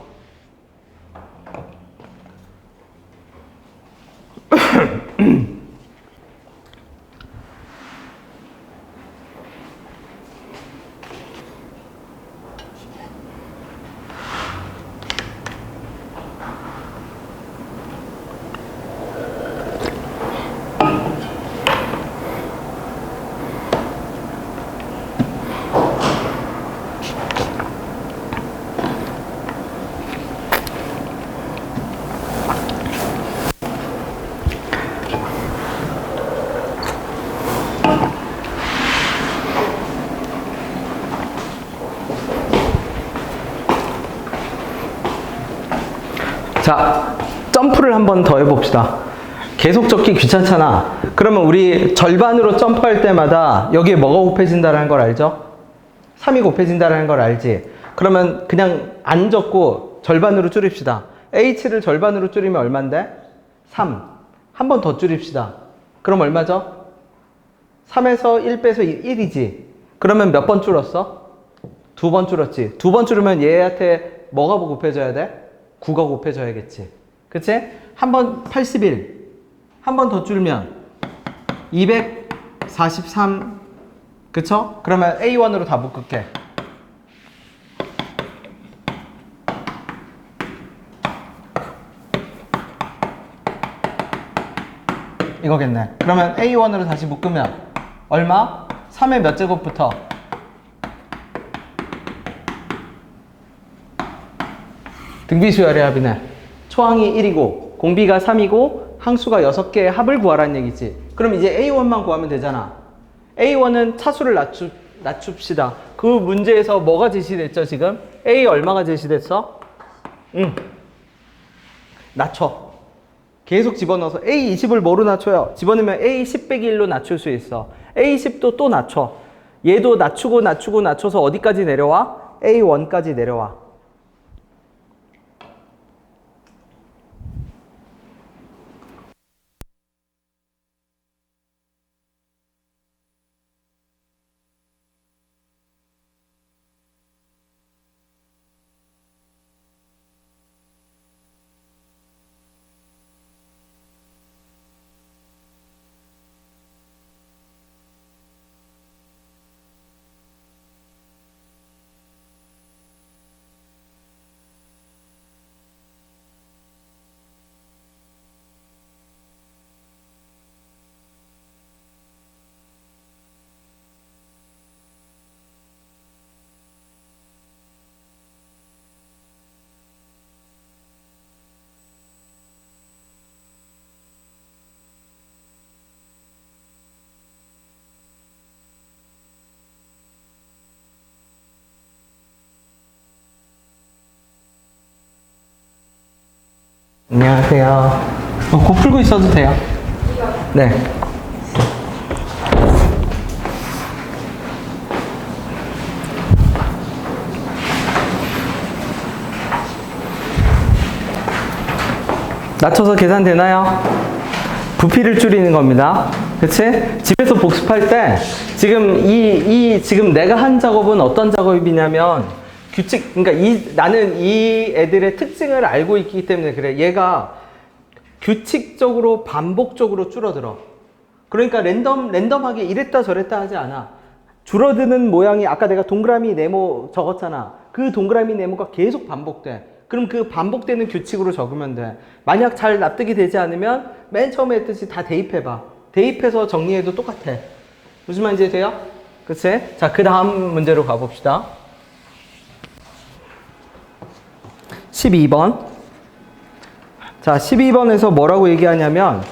자, 점프를 한번 더 해봅시다. 계속 적기 귀찮잖아. 그러면 우리 절반으로 점프할 때마다 여기에 뭐가 곱해진다는 걸 알죠? 3이 곱해진다는 걸 알지? 그러면 그냥 안 적고 절반으로 줄입시다. H를 절반으로 줄이면 얼만데? 3. 한 번 더 줄입시다. 그럼 얼마죠? 3에서 1 빼서 1이지. 그러면 몇 번 줄었어? 2번 줄었지. 2번 줄으면 얘한테 뭐가 곱해져야 돼? 9가 곱해져야겠지. 그치? 한 번 81. 한 번 더 줄면 243. 그쵸? 그러면 A1으로 다 묶을게. 이거겠네. 그러면 A1으로 다시 묶으면 얼마? 3의 몇 제곱부터? 등비수열의 합이네. 초항이 1이고 공비가 3이고 항수가 6개의 합을 구하라는 얘기지. 그럼 이제 A1만 구하면 되잖아. A1은 차수를 낮춥시다. 그 문제에서 뭐가 제시됐죠 지금? A 얼마가 제시됐어? 낮춰. 계속 집어넣어서 A20을 뭐로 낮춰요? 집어넣으면 A10 빼기 1로 낮출 수 있어. A10도 또 낮춰. 얘도 낮춰서 어디까지 내려와? A1까지 내려와. 안녕하세요. 곧 풀고 있어도 돼요. 네. 낮춰서 계산되나요? 부피를 줄이는 겁니다. 그치? 집에서 복습할 때 지금 지금 내가 한 작업은 어떤 작업이냐면 규칙, 그러니까 나는 이 애들의 특징을 알고 있기 때문에 그래. 얘가 규칙적으로 반복적으로 줄어들어. 그러니까 랜덤하게 이랬다 저랬다 하지 않아. 줄어드는 모양이 아까 내가 동그라미 네모 적었잖아. 그 동그라미 네모가 계속 반복돼. 그럼 그 반복되는 규칙으로 적으면 돼. 만약 잘 납득이 되지 않으면 맨 처음에 했듯이 다 대입해봐. 대입해서 정리해도 똑같아. 무슨 말인지 돼요? 그치? 자, 그 다음 문제로 가봅시다. 12번. 자, 12번에서 뭐라고 얘기하냐면,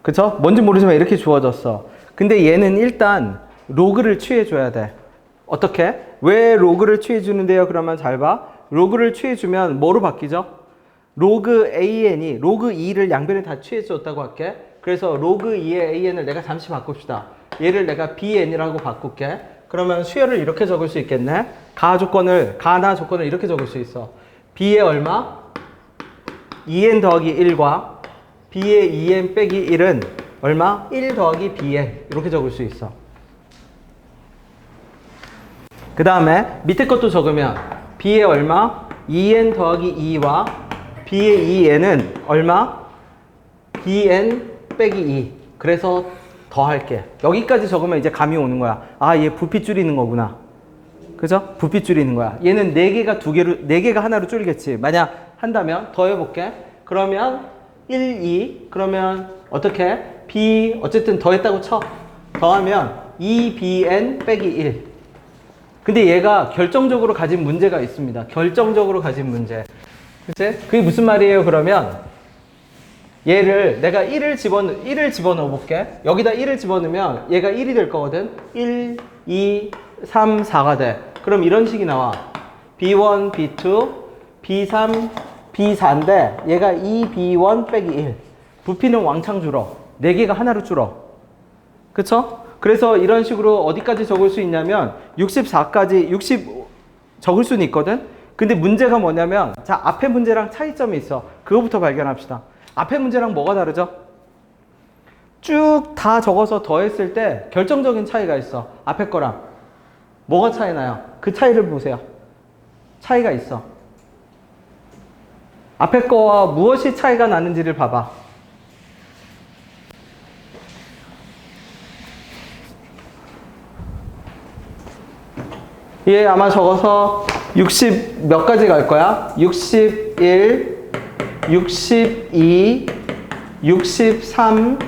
그쵸? 뭔지 모르지만 이렇게 주어졌어. 근데 얘는 일단 로그를 취해줘야 돼. 어떻게? 왜 로그를 취해주는데요? 그러면 잘 봐. 로그를 취해주면 뭐로 바뀌죠? 로그 AN이 로그 2를 양변에 다 취해줬다고 할게. 그래서 로그 2의 AN을 내가 잠시 바꿉시다. 얘를 내가 BN이라고 바꿀게. 그러면 수열을 이렇게 적을 수 있겠네. 가나 조건을 이렇게 적을 수 있어. B의 얼마? 2n 더하기 1과 B의 2n 빼기 1은 얼마? 1 더하기 Bn 이렇게 적을 수 있어. 그 다음에 밑에 것도 적으면 B의 얼마? 2n 더하기 2와 B의 2n은 얼마? Bn 빼기 2. 그래서 더할게. 여기까지 적으면 이제 감이 오는 거야. 아, 얘 부피 줄이는 거구나. 그죠? 부피 줄이는 거야. 얘는 4개가 하나로 줄이겠지. 만약 한다면 더해볼게. 그러면 1, 2. 그러면 어떻게? B 어쨌든 더했다고 쳐. 더하면 2bn 빼기 1. 근데 얘가 결정적으로 가진 문제가 있습니다. 결정적으로 가진 문제. 그치? 그게 무슨 말이에요? 그러면 얘를 내가 1을 집어넣어 볼게. 여기다 1을 집어넣으면 얘가 1이 될 거거든. 1, 2, 3, 4가 돼. 그럼 이런 식이 나와. B1, B2, B3, B4인데 얘가 2B1 빼기 1. 부피는 왕창 줄어. 4개가 하나로 줄어. 그쵸? 그래서 이런 식으로 어디까지 적을 수 있냐면 64까지 60 적을 수는 있거든. 근데 문제가 뭐냐면 자, 앞에 문제랑 차이점이 있어. 그거부터 발견합시다. 앞에 문제랑 뭐가 다르죠? 쭉 다 적어서 더했을 때 결정적인 차이가 있어. 앞에 거랑 뭐가 차이 나요? 그 차이를 보세요. 차이가 있어. 앞에 거와 무엇이 차이가 나는지를 봐봐. 얘 아마 적어서 60 몇 가지 갈 거야? 61, 62, 63,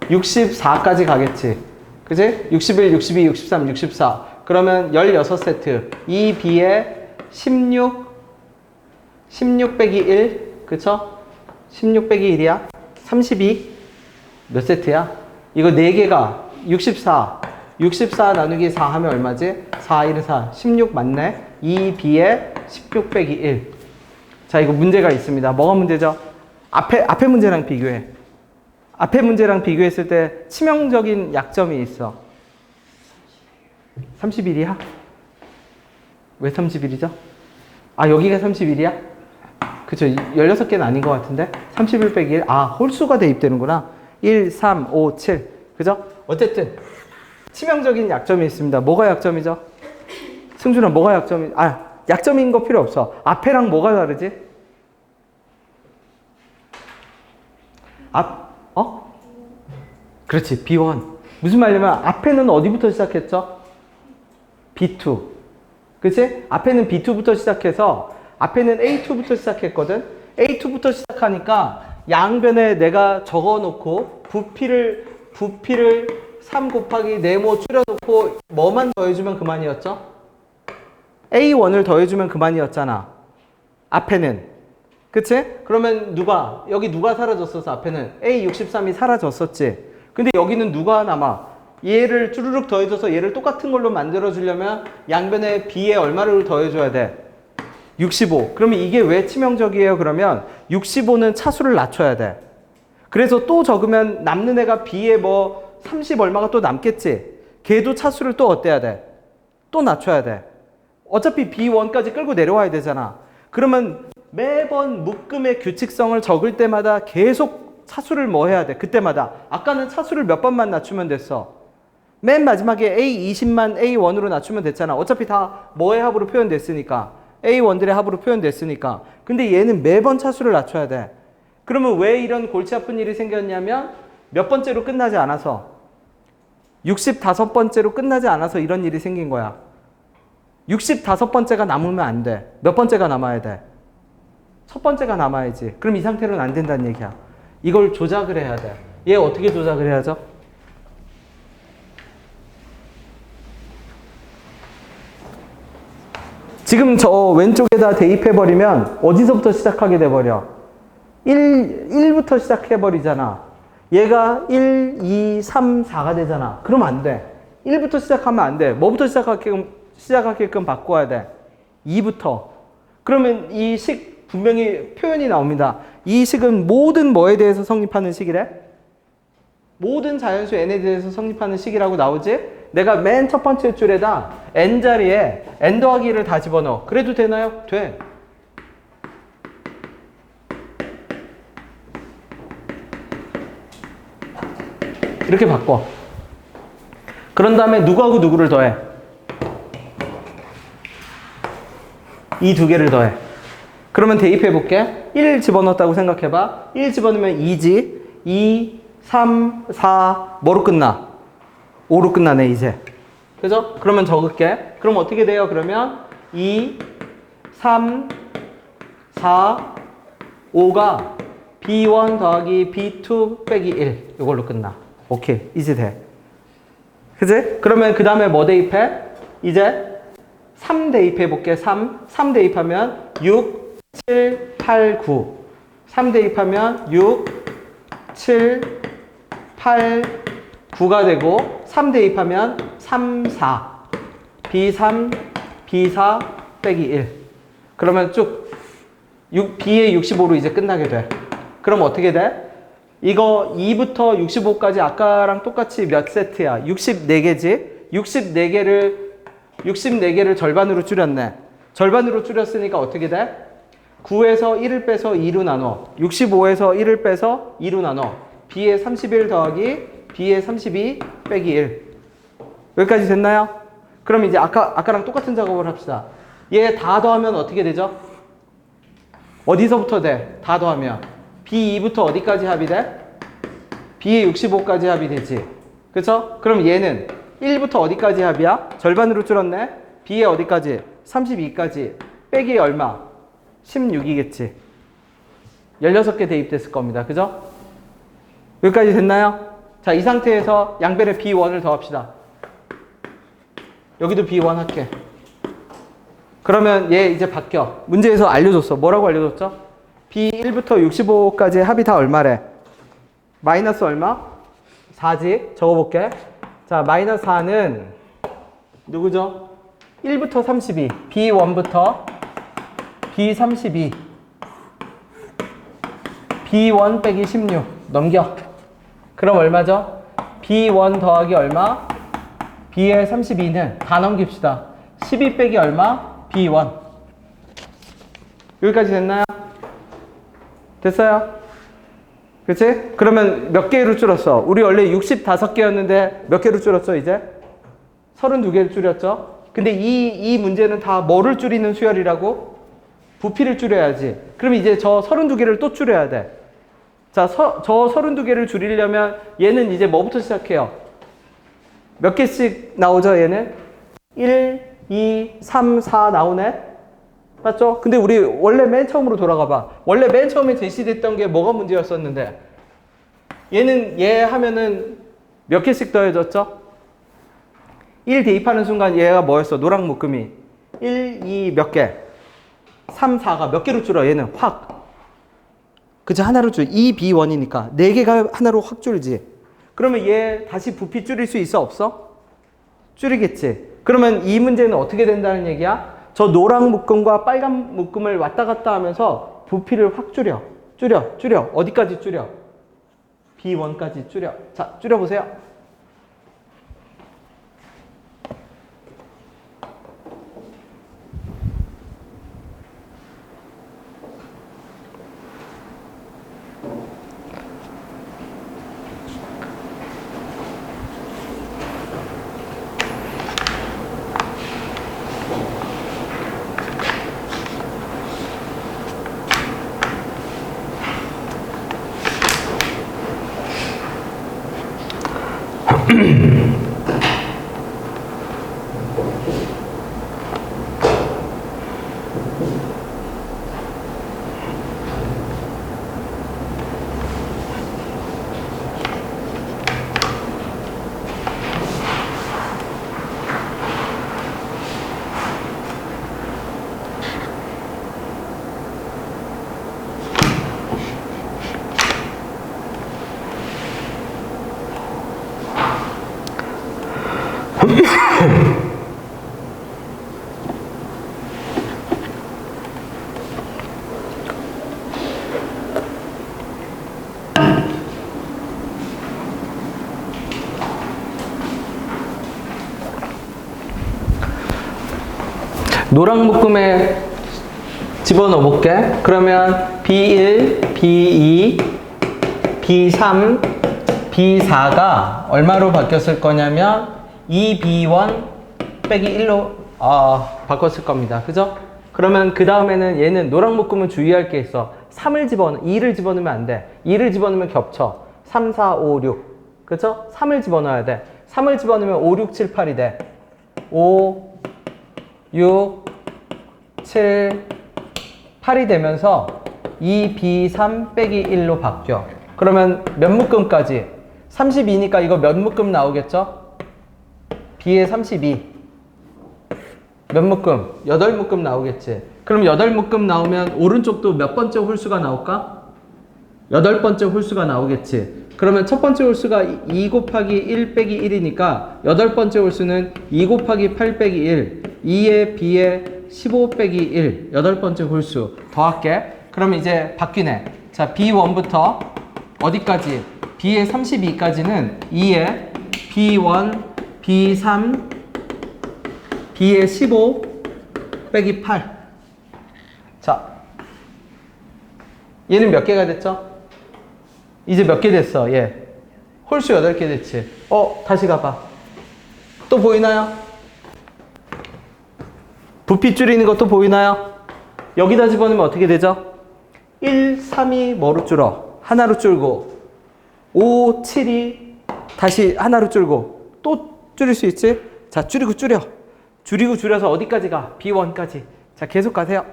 64까지 가겠지. 그치? 61, 62, 63, 64. 그러면 16세트. 이 B에 16 빼기 1. 그쵸? 16 빼기 1이야. 32. 몇 세트야? 이거 4개가 64. 64 나누기 4 하면 얼마지? 4, 1, 4. 16 맞네? 2B에 16 빼기 1. 자, 이거 문제가 있습니다. 뭐가 문제죠? 앞에 문제랑 비교해. 앞에 문제랑 비교했을 때 치명적인 약점이 있어. 31이야? 왜 31이죠? 아, 여기가 31이야? 그쵸. 16개는 아닌 것 같은데? 31 빼기 1. 아, 홀수가 대입되는구나. 1, 3, 5, 7. 그죠? 어쨌든 치명적인 약점이 있습니다. 뭐가 약점이죠? 승준아, 뭐가 약점이? 아, 약점인 거 필요 없어. 앞에랑 뭐가 다르지? 그렇지. B1. 무슨 말이냐면 앞에는 어디부터 시작했죠? B2. 그치? 앞에는 B2부터 시작해서 앞에는 A2부터 시작했거든? A2부터 시작하니까 양변에 내가 적어놓고 부피를 3 곱하기 네모 줄여놓고 뭐만 더해주면 그만이었죠? A1을 더해주면 그만이었잖아. 앞에는. 그치? 그러면 여기 누가 사라졌어서 앞에는 A63이 사라졌었지. 근데 여기는 누가 남아? 얘를 쭈르륵 더해줘서 얘를 똑같은 걸로 만들어주려면 양변에 B에 얼마를 더해줘야 돼? 65. 그러면 이게 왜 치명적이에요? 그러면 65는 차수를 낮춰야 돼. 그래서 또 적으면 남는 애가 B에 30 얼마가 또 남겠지. 걔도 차수를 또 어때야 돼? 또 낮춰야 돼. 어차피 B1까지 끌고 내려와야 되잖아. 그러면 매번 묶음의 규칙성을 적을 때마다 계속 차수를 뭐 해야 돼? 그때마다. 아까는 차수를 몇 번만 낮추면 됐어? 맨 마지막에 A20만 A1으로 낮추면 됐잖아. 어차피 다 뭐의 합으로 표현됐으니까. A1들의 합으로 표현됐으니까. 근데 얘는 매번 차수를 낮춰야 돼. 그러면 왜 이런 골치 아픈 일이 생겼냐면 몇 번째로 끝나지 않아서 65번째로 끝나지 않아서 이런 일이 생긴 거야. 65번째가 남으면 안 돼. 몇 번째가 남아야 돼? 첫 번째가 남아야지. 그럼 이 상태로는 안 된다는 얘기야. 이걸 조작을 해야 돼. 얘 어떻게 조작을 해야죠? 지금 저 왼쪽에다 대입해버리면 어디서부터 시작하게 돼버려? 1부터 시작해버리잖아. 얘가 1, 2, 3, 4가 되잖아. 그러면 안 돼. 1부터 시작하면 안 돼. 뭐부터 시작하게끔 바꿔야 돼? 2부터. 그러면 이 식 분명히 표현이 나옵니다. 이 식은 모든 뭐에 대해서 성립하는 식이래? 모든 자연수 n에 대해서 성립하는 식이라고 나오지? 내가 맨 첫 번째 줄에다 n 자리에 n 더하기 1을 다 집어넣어. 그래도 되나요? 돼. 이렇게 바꿔. 그런 다음에 누구하고 누구를 더해? 이 두 개를 더해. 그러면 대입해 볼게. 1 집어넣었다고 생각해봐. 1 집어넣으면 2지. 2, 3, 4 뭐로 끝나? 5로 끝나네 이제. 그죠? 그러면 적을게. 그럼 어떻게 돼요? 그러면 2, 3, 4, 5가 B1 더하기 B2 빼기 1 이걸로 끝나. 오케이. 이제 돼. 그지? 그러면 그 다음에 뭐 대입해? 이제 3 대입해 볼게. 3 대입하면 6, 7, 8, 9 3 대입하면 6, 7, 8, 9가 되고 3 대입하면 3, 4 B3, B4 빼기 1 그러면 쭉 B의 65로 이제 끝나게 돼. 그럼 어떻게 돼? 이거 2부터 65까지 아까랑 똑같이 몇 세트야? 64개지? 64개를 절반으로 줄였네. 절반으로 줄였으니까 어떻게 돼? 9에서 1을 빼서 2로 나눠. 65에서 1을 빼서 2로 나눠. B의 31 더하기 B의 32 빼기 1. 여기까지 됐나요? 그럼 이제 아까랑 똑같은 작업을 합시다. 얘 다 더하면 어떻게 되죠? 어디서부터 돼? 다 더하면. B2부터 어디까지 합이 돼? B의 65까지 합이 되지. 그쵸? 그럼 얘는 1부터 어디까지 합이야? 절반으로 줄었네. B의 어디까지? 32까지. 빼기 얼마? 16이겠지. 16개 대입됐을 겁니다. 그죠? 여기까지 됐나요? 자, 이 상태에서 양변에 B1을 더합시다. 여기도 B1 할게. 그러면 얘 이제 바뀌어. 문제에서 알려줬어. 뭐라고 알려줬죠? B1부터 65까지 합이 다 얼마래? 마이너스 얼마? 4지. 적어볼게. 자, 마이너스 4는 누구죠? 1부터 32. B1부터 B32. B1 빼기 16. 넘겨. 그럼 얼마죠? B1 더하기 얼마? B의 32는 다 넘깁시다. 12 빼기 얼마? B1. 여기까지 됐나요? 됐어요? 그치? 그러면 몇 개로 줄었어? 우리 원래 65개였는데 몇 개로 줄었죠, 이제? 32개를 줄였죠? 근데 이 문제는 다 뭐를 줄이는 수열이라고? 부피를 줄여야지. 그럼 이제 저 32개를 또 줄여야 돼. 자, 저 32개를 줄이려면 얘는 이제 뭐부터 시작해요? 몇 개씩 나오죠, 얘는? 1, 2, 3, 4 나오네? 맞죠? 근데 우리 원래 맨 처음으로 돌아가 봐. 원래 맨 처음에 제시됐던 게 뭐가 문제였었는데 얘는 얘 하면은 몇 개씩 더해졌죠? 1 대입하는 순간 얘가 뭐였어? 노랑 묶음이 1, 2 몇 개? 3, 4가 몇 개로 줄어? 얘는 확. 그치? 하나로 줄어. 2, B1이니까 4개가 하나로 확 줄지. 그러면 얘 다시 부피 줄일 수 있어? 없어? 줄이겠지. 그러면 이 문제는 어떻게 된다는 얘기야? 저 노랑 묶음과 빨간 묶음을 왔다 갔다 하면서 부피를 확 줄여. 줄여. 어디까지 줄여? B1까지 줄여. 자, 줄여보세요. 노랑 묶음에 집어넣어 볼게. 그러면 B1, B2, B3, B4가 얼마로 바뀌었을 거냐면 2B1 빼기 1로 바꿨을 겁니다. 그죠? 그러면 그 다음에는 얘는 노랑 묶음은 주의할 게 있어. 2를 집어넣으면 안 돼. 2를 집어넣으면 겹쳐. 3, 4, 5, 6. 그죠? 3을 집어넣어야 돼. 3을 집어넣으면 5, 6, 7, 8이 돼. 5, 6, 7, 8이 되면서 2B3 빼기 1로 바뀌어. 그러면 몇 묶음까지? 32니까 이거 몇 묶음 나오겠죠? B에 32. 몇 묶음? 8묶음 나오겠지. 그럼 8묶음 나오면 오른쪽도 몇 번째 홀수가 나올까? 8번째 홀수가 나오겠지. 그러면 첫 번째 홀수가 2 곱하기 1 빼기 1이니까 8번째 홀수는 2 곱하기 8 빼기 1, 2에 B에 15 빼기 1, 8번째 홀수 더할게. 그럼 이제 바뀌네. 자, B1부터 어디까지? B에 32까지는 2에 B1, B3, B에 15 빼기 8. 자, 얘는 몇 개가 됐죠? 이제 몇 개 됐어? 얘 홀수 8개 됐지. 다시 가봐. 또 보이나요? 부피 줄이는 것도 보이나요? 여기다 집어넣으면 어떻게 되죠? 1, 3이 뭐로 줄어? 하나로 줄고 5, 7이 다시 하나로 줄고 또 줄일 수 있지? 자, 줄이고 줄여서 어디까지 가? B1까지. 자, 계속 가세요.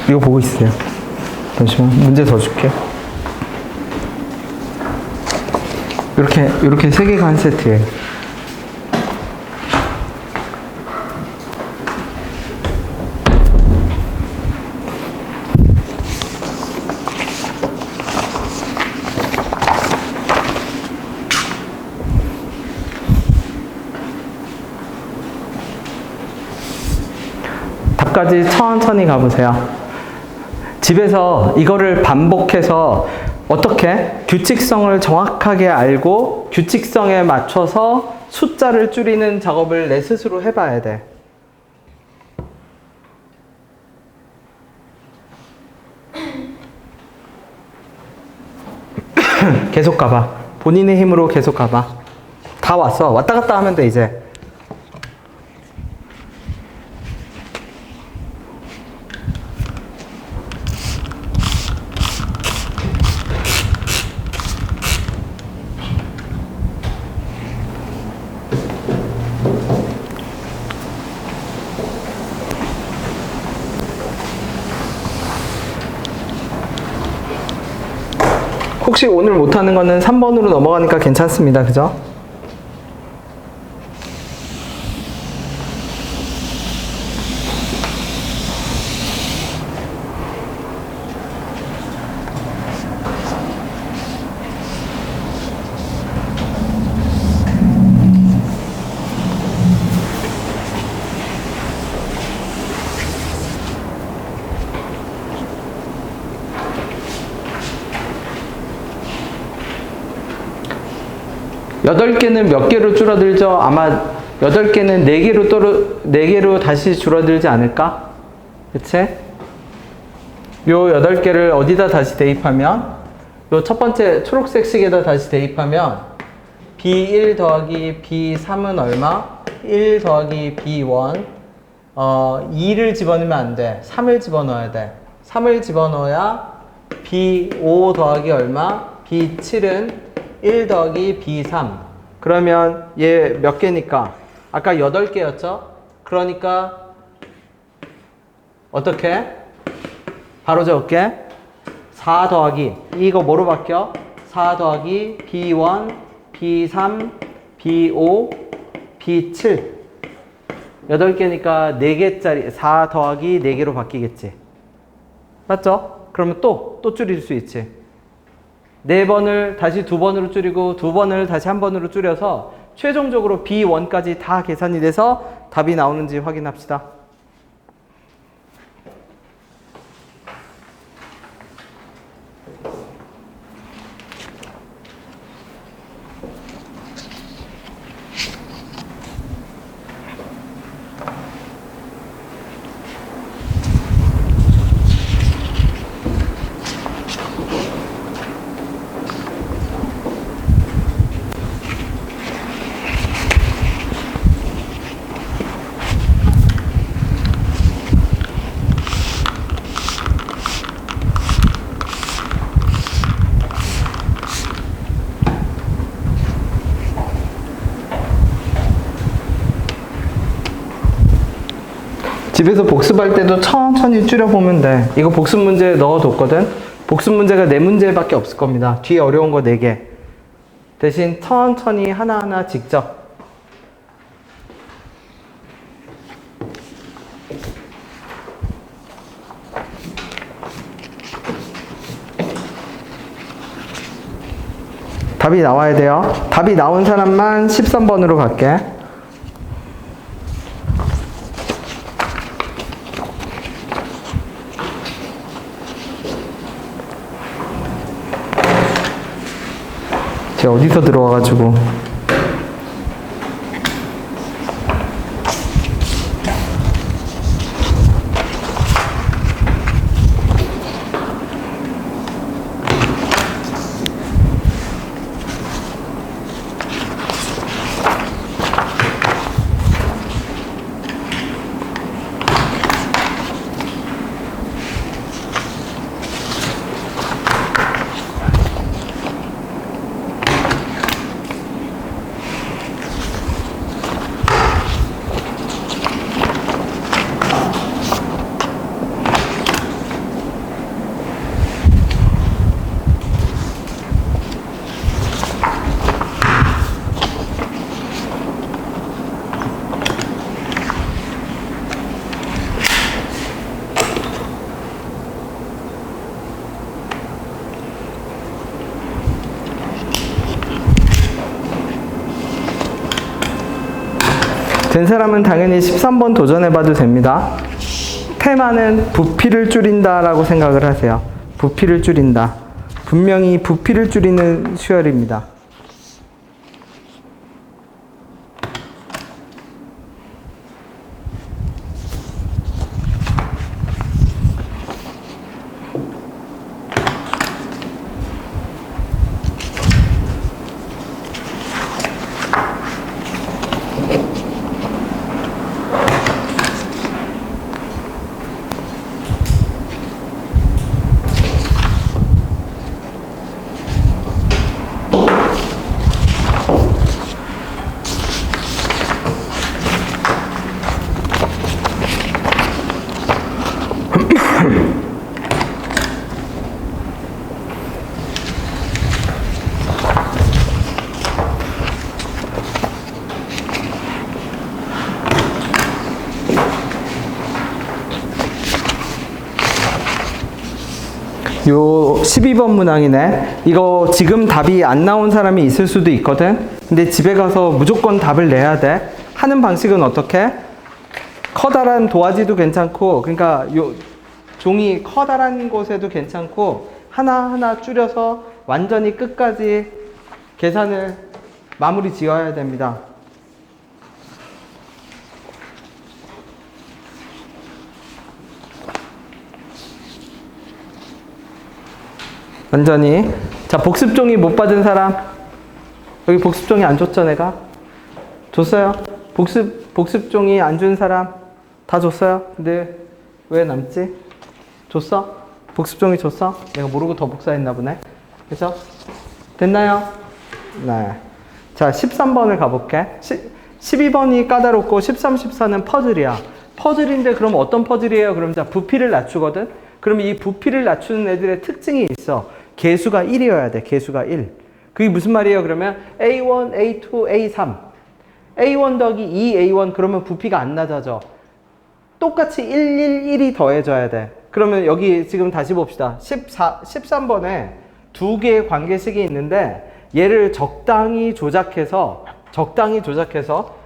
이거 보고 있어요. 잠시만, 문제 더 줄게. 이렇게 세 개가 한 세트예요. 답까지 천천히 가보세요. 집에서 이거를 반복해서 어떻게 규칙성을 정확하게 알고 규칙성에 맞춰서 숫자를 줄이는 작업을 내 스스로 해봐야 돼. 계속 가봐. 본인의 힘으로 계속 가봐. 다 왔어. 왔다 갔다 하면 돼, 이제. 혹시 오늘 못하는 거는 3번으로 넘어가니까 괜찮습니다. 그죠? 여덟 개는 몇 개로 줄어들죠? 아마 8개는 4개로 다시 줄어들지 않을까? 그치? 요 8개를 어디다 다시 대입하면, 요 첫 번째 초록색 식에다 다시 대입하면, B1 더하기 B3은 얼마? 1 더하기 B1. 2를 집어넣으면 안 돼. 3을 집어넣어야 돼. 3을 집어넣어야 B5 더하기 얼마? B7은 1 더하기 B3. 그러면 얘 몇 개니까? 아까 8개였죠? 그러니까 어떻게? 바로 적을게. 4 더하기 이거 뭐로 바뀌어? 4 더하기 B1, B3, B5, B7 8개니까 4개짜리 4 더하기 4개로 바뀌겠지. 맞죠? 그러면 또 줄일 수 있지. 4번을 다시 2번으로 줄이고 2번을 다시 1번으로 줄여서 최종적으로 B1까지 다 계산이 돼서 답이 나오는지 확인합시다. 집에서 복습할 때도 천천히 줄여보면 돼. 이거 복습 문제 넣어뒀거든. 복습 문제가 4문제밖에 없을 겁니다. 뒤에 어려운 거 4개. 대신 천천히 하나하나 직접. 답이 나와야 돼요. 답이 나온 사람만 13번으로 갈게. 제가 어디서 들어와가지고 된 사람은 당연히 13번 도전해봐도 됩니다. 테마는 부피를 줄인다 라고 생각을 하세요. 부피를 줄인다. 분명히 부피를 줄이는 수열입니다. 요 12번 문항이네. 이거 지금 답이 안 나온 사람이 있을 수도 있거든. 근데 집에 가서 무조건 답을 내야 돼. 하는 방식은 어떻게? 커다란 도화지도 괜찮고, 그러니까 요 종이 커다란 곳에도 괜찮고, 하나하나 줄여서 완전히 끝까지 계산을 마무리 지어야 됩니다. 완전히. 자, 복습종이 못 받은 사람. 여기 복습종이 안 줬죠, 내가? 줬어요. 복습종이 안 준 사람 다 줬어요. 근데 왜 남지? 줬어? 복습종이 줬어? 내가 모르고 더 복사했나 보네. 그죠? 됐나요? 네. 자, 13번을 가볼게. 12번이 까다롭고 13, 14는 퍼즐이야. 퍼즐인데 그럼 어떤 퍼즐이에요? 그럼 자, 부피를 낮추거든? 그러면 이 부피를 낮추는 애들의 특징이 있어. 개수가 1이어야 돼. 개수가 1. 그게 무슨 말이에요? 그러면 A1, A2, A3. A1 더하기 2A1 그러면 부피가 안 낮아져. 똑같이 111이 더해져야 돼. 그러면 여기 지금 다시 봅시다. 13번에 두 개의 관계식이 있는데 얘를 적당히 조작해서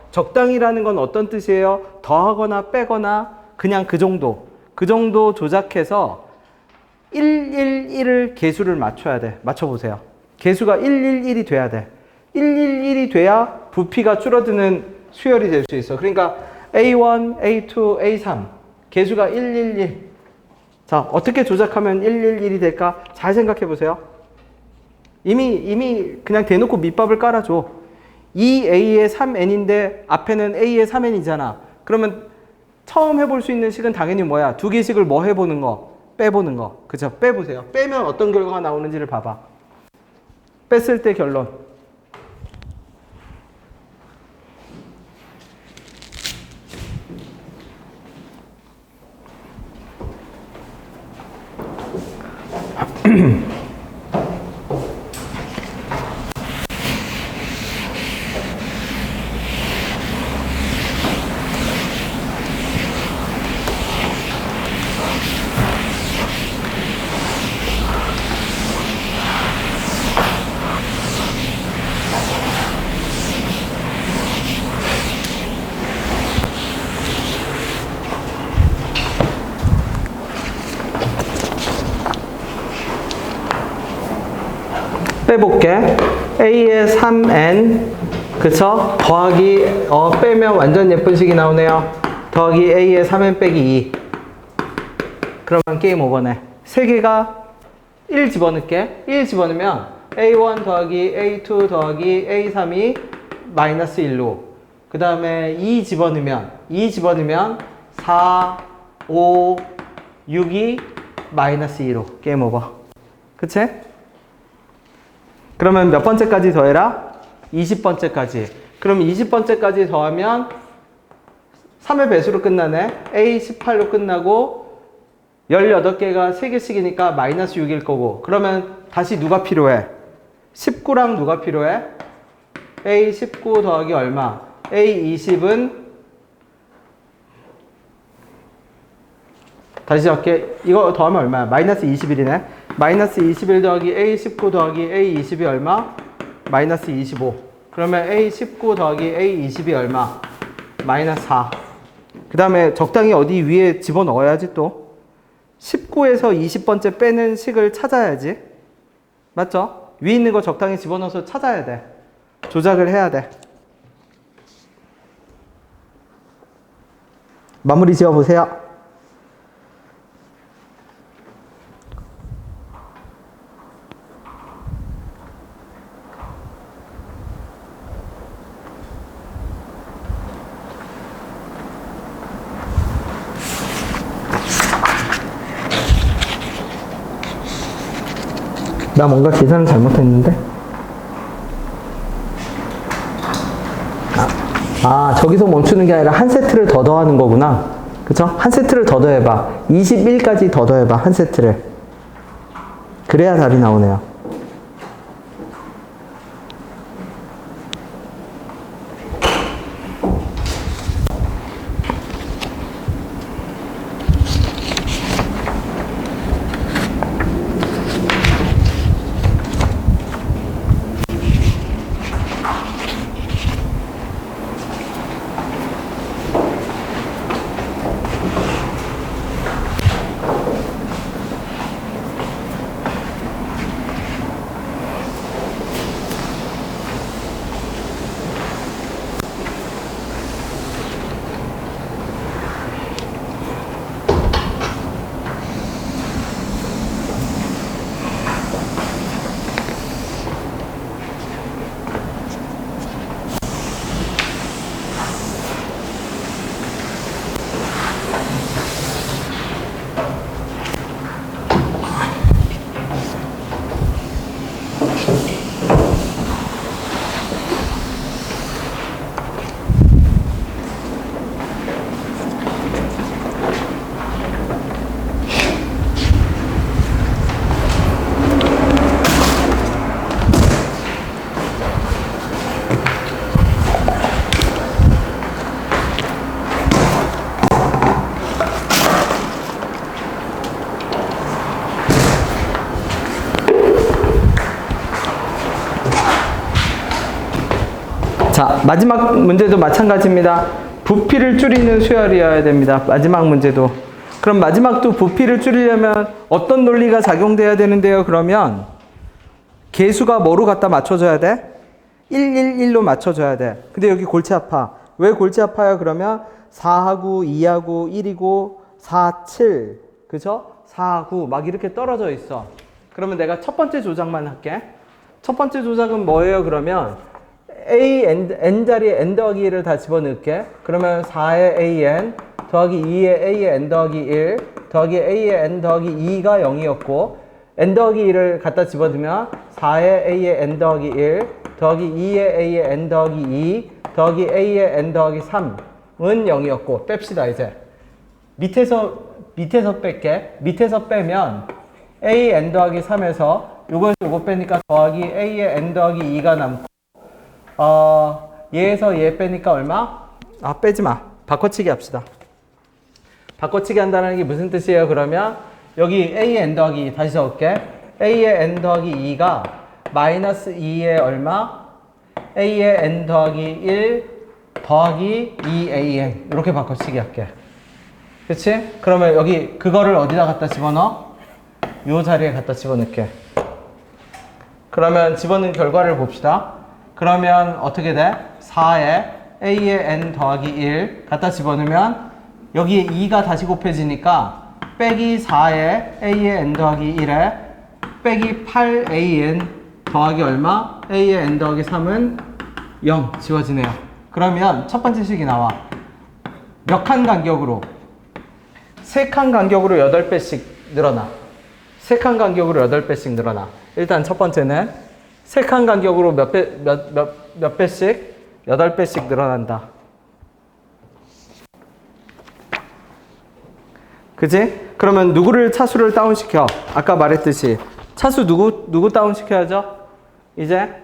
적당이라는 건 어떤 뜻이에요? 더하거나 빼거나 그냥 그 정도 조작해서 111을 개수를 맞춰야 돼. 맞춰보세요. 개수가 111이 돼야 돼. 111이 돼야 부피가 줄어드는 수열이 될 수 있어. 그러니까 A1, A2, A3 개수가 111. 자, 어떻게 조작하면 111이 될까? 잘 생각해 보세요. 이미 그냥 대놓고 밑밥을 깔아줘. 2A의 3N인데 앞에는 A의 3N이잖아. 그러면 처음 해볼 수 있는 식은 당연히 뭐야? 두 개씩을 뭐 해보는 거? 빼보는 거. 그죠? 빼보세요. 빼면 어떤 결과가 나오는지를 봐봐. 뺐을 때 결론. 빼볼게. A의 3N 그쵸? 더하기 빼면 완전 예쁜 식이 나오네요. 더하기 A의 3N 빼기 2. 그러면 게임 오버네. 세 개가 1 집어넣을게. 1 집어넣으면 A1 더하기 A2 더하기 A3이 마이너스 1로 그 다음에 2 집어넣으면 4, 5, 6이 마이너스 2로 게임 오버. 그치? 그러면 몇 번째까지 더해라? 20번째까지. 그럼 20번째까지 더하면 3의 배수로 끝나네. A18로 끝나고 18개가 3개씩이니까 마이너스 6일 거고. 그러면 다시 누가 필요해? 19랑 누가 필요해? A19 더하기 얼마? A20은 다시 할게. 이거 더하면 얼마야? 마이너스 21이네. 마이너스 21 더하기 A19 더하기 A20이 얼마? 마이너스 25. 그러면 A19 더하기 A20이 얼마? 마이너스 4. 그 다음에 적당히 어디 위에 집어넣어야지 또. 19에서 20번째 빼는 식을 찾아야지. 맞죠? 위에 있는 거 적당히 집어넣어서 찾아야 돼. 조작을 해야 돼. 마무리 지어보세요. 나 뭔가 계산을 잘못했는데? 저기서 멈추는 게 아니라 한 세트를 더 더하는 거구나. 그쵸? 한 세트를 더 더해봐. 21까지 더 더해봐. 한 세트를. 그래야 답이 나오네요. 자, 마지막 문제도 마찬가지입니다. 부피를 줄이는 수열이어야 됩니다. 마지막 문제도. 그럼 마지막도 부피를 줄이려면 어떤 논리가 작용돼야 되는데요? 그러면 개수가 뭐로 갖다 맞춰줘야 돼? 111로 맞춰줘야 돼. 근데 여기 골치 아파. 왜 골치 아파요? 그러면 4하고 2하고 1이고 4, 7 그죠? 4, 9 막 이렇게 떨어져 있어. 그러면 내가 첫 번째 조작만 할게. 첫 번째 조작은 뭐예요? 그러면 a n 자리에 n 더하기 1을 다 집어넣을게. 그러면 4의 an 더하기 2의 a의 n 더하기 1 더하기 a의 n 더하기 2가 0이었고 n 더하기 1을 갖다 집어넣으면 4의 a의 n 더하기 1 더하기 2의 a의 n 더하기 2 더하기 a의 n 더하기 3은 0이었고 뺍시다. 이제 밑에서 뺄게. 밑에서 빼면 a n 더하기 3에서 요거 빼니까 더하기 a의 n 더하기 2가 남고 얘에서 얘 빼니까 얼마? 빼지 마. 바꿔치기 합시다. 바꿔치기 한다는 게 무슨 뜻이에요? 그러면 여기 a의 n 더하기 2 다시 적을게. a의 n 더하기 2가 마이너스 2의 얼마? a의 n 더하기 1 더하기 2an 이렇게 바꿔치기 할게. 그치? 그러면 여기 그거를 어디다 갖다 집어넣어? 요 자리에 갖다 집어넣을게. 그러면 집어넣은 결과를 봅시다. 그러면 어떻게 돼? 4에 a의 n 더하기 1 갖다 집어넣으면 여기에 2가 다시 곱해지니까 빼기 4에 a의 n 더하기 1에 빼기 8an 더하기 얼마? a의 n 더하기 3은 0 지워지네요. 그러면 첫 번째 식이 나와. 몇 칸 간격으로? 3칸 간격으로 8배씩 늘어나. 3칸 간격으로 8배씩 늘어나. 일단 첫 번째는 3칸 간격으로 몇 배씩? 8배씩 늘어난다. 그지? 그러면 누구를 차수를 다운시켜? 아까 말했듯이 차수 누구 다운시켜야죠? 이제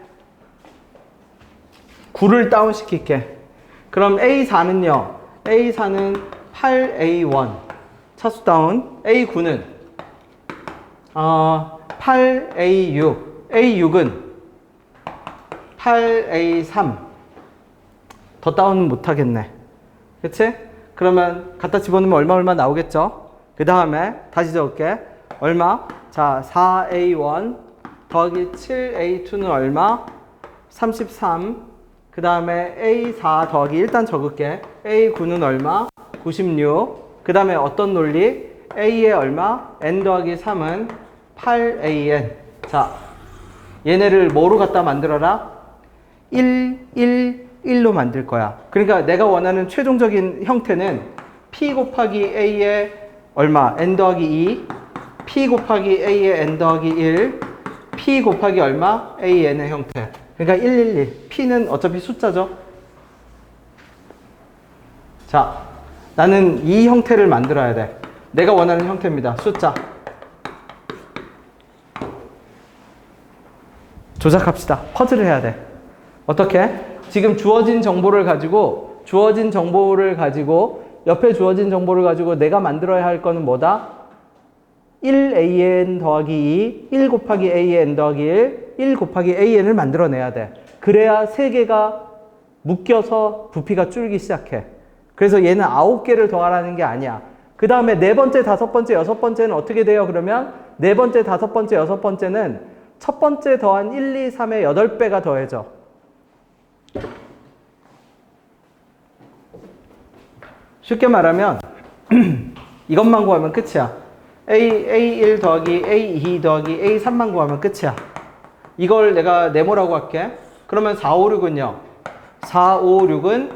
9를 다운시킬게. 그럼 A4는요. A4는 8A1 차수 다운. A9는 8A6 A6은 8A3 더 다운은 못하겠네. 그치? 그러면 갖다 집어넣으면 얼마 나오겠죠? 그 다음에 다시 적을게. 얼마? 자, 4A1 더하기 7A2는 얼마? 33. 그 다음에 A4 더하기 일단 적을게. A9는 얼마? 96. 그 다음에 어떤 논리? A의 얼마? N 더하기 3은 8AN. 자, 얘네를 뭐로 갖다 만들어라? 1로 만들 거야. 그러니까 내가 원하는 최종적인 형태는 P 곱하기 A의 얼마? N 더하기 2 P 곱하기 A의 N 더하기 1 P 곱하기 얼마? AN의 형태. 그러니까 111. P는 어차피 숫자죠. 자, 나는 이 형태를 만들어야 돼. 내가 원하는 형태입니다. 숫자. 조작합시다. 퍼즐을 해야 돼. 어떻게? 지금 주어진 정보를 가지고 옆에 주어진 정보를 가지고 내가 만들어야 할 거는 뭐다? 1an 더하기 2, 1 곱하기 an 더하기 1 곱하기 an을 만들어내야 돼. 그래야 세 개가 묶여서 부피가 줄기 시작해. 그래서 얘는 9개를 더하라는 게 아니야. 그 다음에 네 번째, 다섯 번째, 여섯 번째는 어떻게 돼요? 그러면 네 번째, 다섯 번째, 여섯 번째는 첫 번째 더한 1, 2, 3의 8배가 더해져. 쉽게 말하면 이것만 구하면 끝이야. A1 더하기 A2 더하기 A3만 구하면 끝이야. 이걸 내가 네모라고 할게. 그러면 4, 5, 6은요. 4, 5, 6은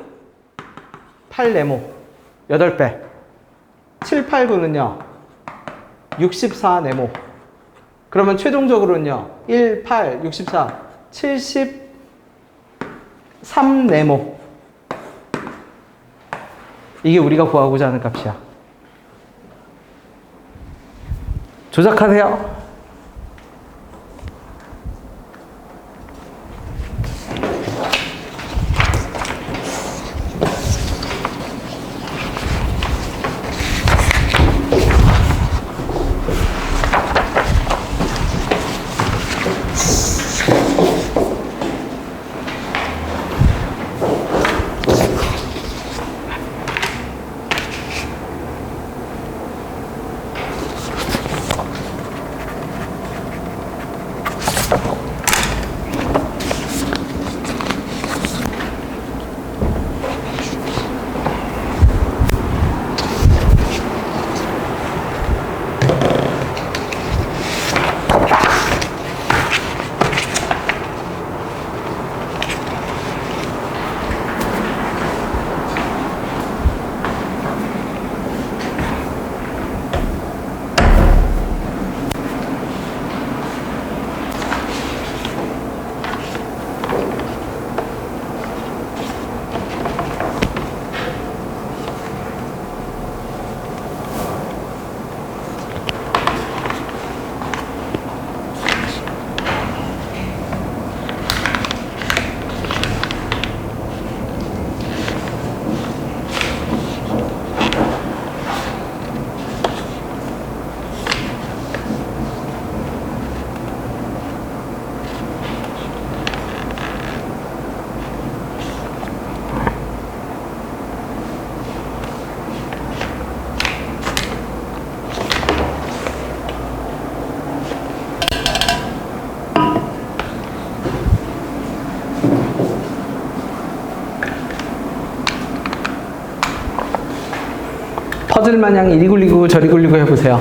8네모 8배. 7, 8, 9는요. 64네모. 그러면 최종적으로는요. 1, 8, 64, 73네모. 이게 우리가 구하고자 하는 값이야. 조작하세요. 퍼즐 마냥 이리 굴리고 저리 굴리고 해보세요.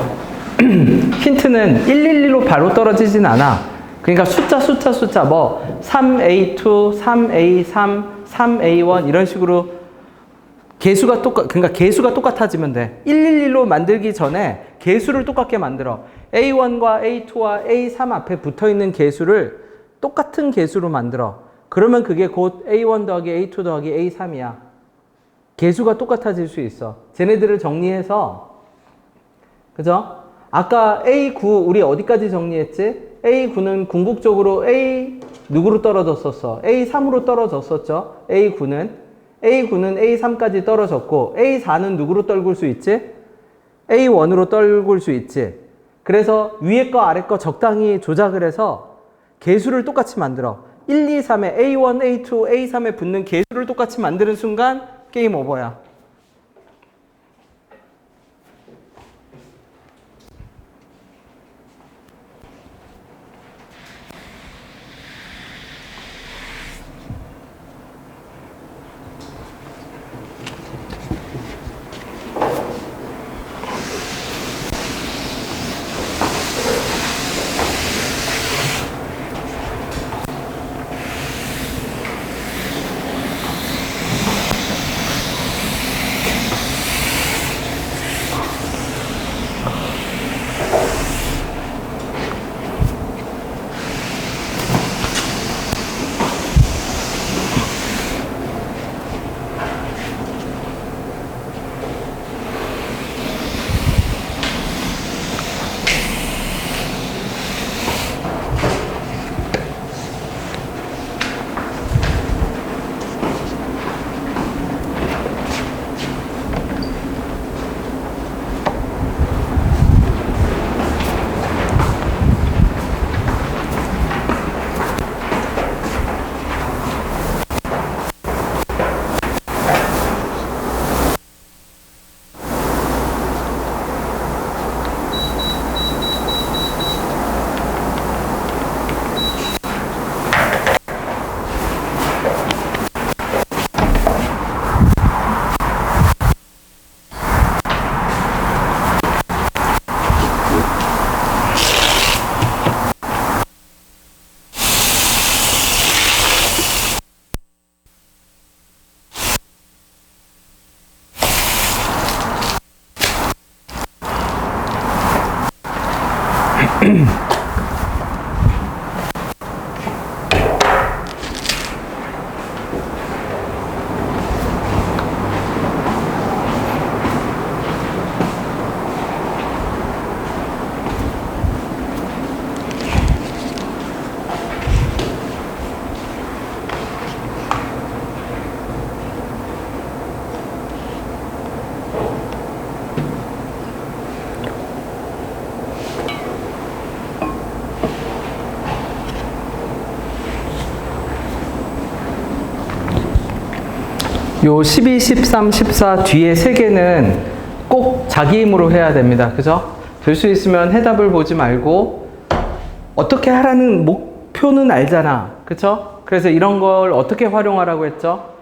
힌트는 111로 바로 떨어지진 않아. 그러니까 숫자 뭐 3A2, 3A3, 3A1 이런 식으로 그러니까 개수가 똑같아지면 돼. 111로 만들기 전에 개수를 똑같게 만들어. A1과 A2와 A3 앞에 붙어 있는 개수를 똑같은 개수로 만들어. 그러면 그게 곧 A1 더하기 A2 더하기 A3이야. 개수가 똑같아질 수 있어. 쟤네들을 정리해서, 그죠? 아까 A9 우리 어디까지 정리했지? A9는 궁극적으로 A 누구로 떨어졌었어? A3으로 떨어졌었죠? A9는 A3까지 떨어졌고 A4는 누구로 떨굴 수 있지? A1으로 떨굴 수 있지. 그래서 위에 거 아래 거 적당히 조작을 해서 개수를 똑같이 만들어. 1, 2, 3에 A1, A2, A3에 붙는 개수를 똑같이 만드는 순간 게임 오버야. 요 12, 13, 14 뒤에 3개는 꼭 자기 힘으로 해야 됩니다. 그죠? 될 수 있으면 해답을 보지 말고 어떻게 하라는 목표는 알잖아. 그쵸? 그래서 이런 걸 어떻게 활용하라고 했죠?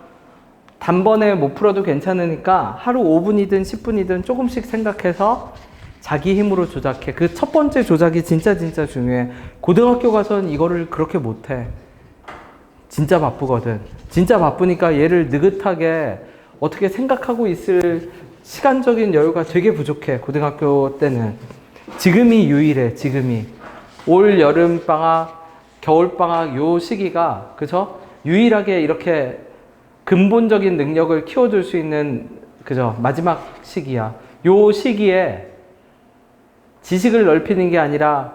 단번에 못 풀어도 괜찮으니까 하루 5분이든 10분이든 조금씩 생각해서 자기 힘으로 조작해. 그 첫 번째 조작이 진짜 중요해. 고등학교 가서는 이거를 그렇게 못해. 진짜 바쁘거든. 진짜 바쁘니까 얘를 느긋하게 어떻게 생각하고 있을 시간적인 여유가 되게 부족해. 고등학교 때는. 지금이 유일해. 지금이. 올 여름방학, 겨울방학 요 시기가, 그죠? 유일하게 이렇게 근본적인 능력을 키워줄 수 있는, 그죠? 마지막 시기야. 요 시기에 지식을 넓히는 게 아니라,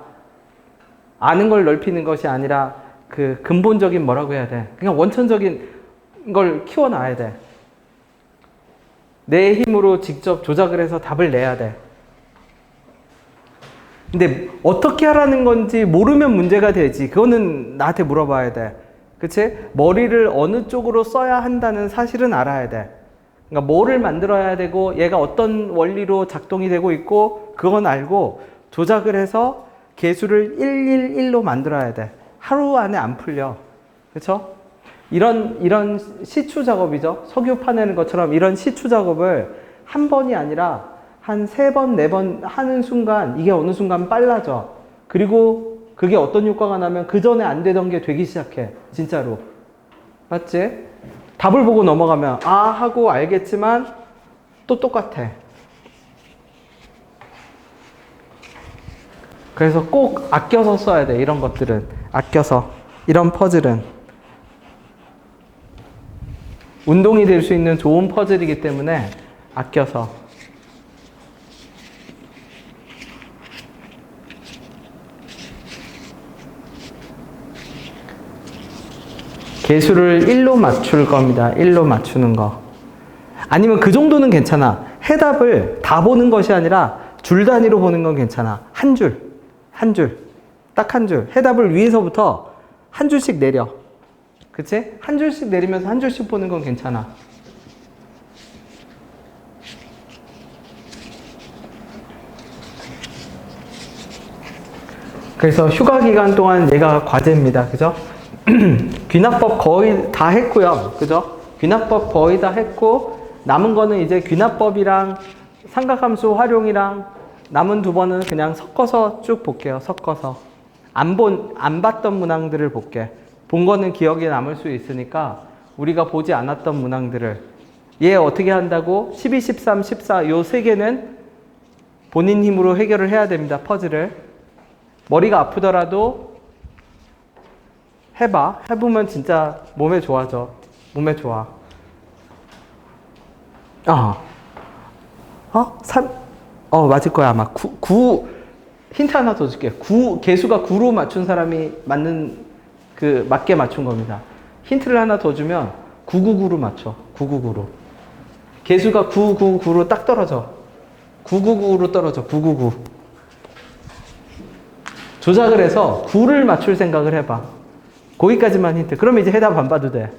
아는 걸 넓히는 것이 아니라, 그 근본적인 뭐라고 해야 돼? 그냥 원천적인 걸 키워놔야 돼. 내 힘으로 직접 조작을 해서 답을 내야 돼. 근데 어떻게 하라는 건지 모르면 문제가 되지. 그거는 나한테 물어봐야 돼. 그치? 머리를 어느 쪽으로 써야 한다는 사실은 알아야 돼. 그러니까 뭐를 만들어야 되고 얘가 어떤 원리로 작동이 되고 있고 그건 알고 조작을 해서 개수를 111로 만들어야 돼. 하루 안에 안 풀려. 그쵸? 이런 시추 작업이죠. 석유 파내는 것처럼 이런 시추 작업을 한 번이 아니라 한 3번, 4번 하는 순간 이게 어느 순간 빨라져. 그리고 그게 어떤 효과가 나면 그 전에 안 되던 게 되기 시작해. 진짜로. 맞지? 답을 보고 넘어가면 아 하고 알겠지만 또 똑같아. 그래서 꼭 아껴서 써야 돼. 이런 것들은. 아껴서. 이런 퍼즐은. 운동이 될 수 있는 좋은 퍼즐이기 때문에 아껴서. 개수를 1로 맞출 겁니다. 1로 맞추는 거. 아니면 그 정도는 괜찮아. 해답을 다 보는 것이 아니라 줄 단위로 보는 건 괜찮아. 한 줄. 한 줄. 딱 한 줄. 해답을 위에서부터 한 줄씩 내려. 그치? 한 줄씩 내리면서 한 줄씩 보는 건 괜찮아. 그래서 휴가 기간 동안 얘가 과제입니다. 그죠? 귀납법 거의 다 했고요. 그죠? 귀납법 거의 다 했고, 남은 거는 이제 귀납법이랑 삼각함수 활용이랑 남은 2번은 그냥 섞어서 쭉 볼게요. 섞어서. 안 봤던 문항들을 볼게. 본 거는 기억에 남을 수 있으니까 우리가 보지 않았던 문항들을. 얘 어떻게 한다고? 12, 13, 14 요 3개는 본인 힘으로 해결을 해야 됩니다. 퍼즐을. 머리가 아프더라도 해봐. 해보면 진짜 몸에 좋아져. 몸에 좋아. 맞을 거야. 아마 9 힌트 하나 더 줄게. 개수가 9로 맞춘 사람이 맞게 맞춘 겁니다. 힌트를 하나 더 주면 999로 맞춰. 999로. 개수가 999로 딱 떨어져. 999로 떨어져. 999. 조작을 해서 9를 맞출 생각을 해봐. 거기까지만 힌트. 그러면 이제 해답 안 봐도 돼.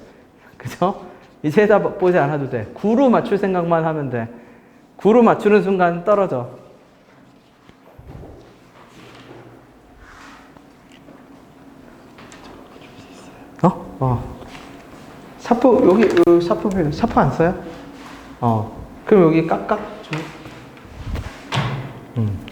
그죠? 이제 해답 보지 않아도 돼. 9로 맞출 생각만 하면 돼. 9로 맞추는 순간 떨어져. 사포, 여기 사포 안 써요? 그럼 여기 깎아. 좀.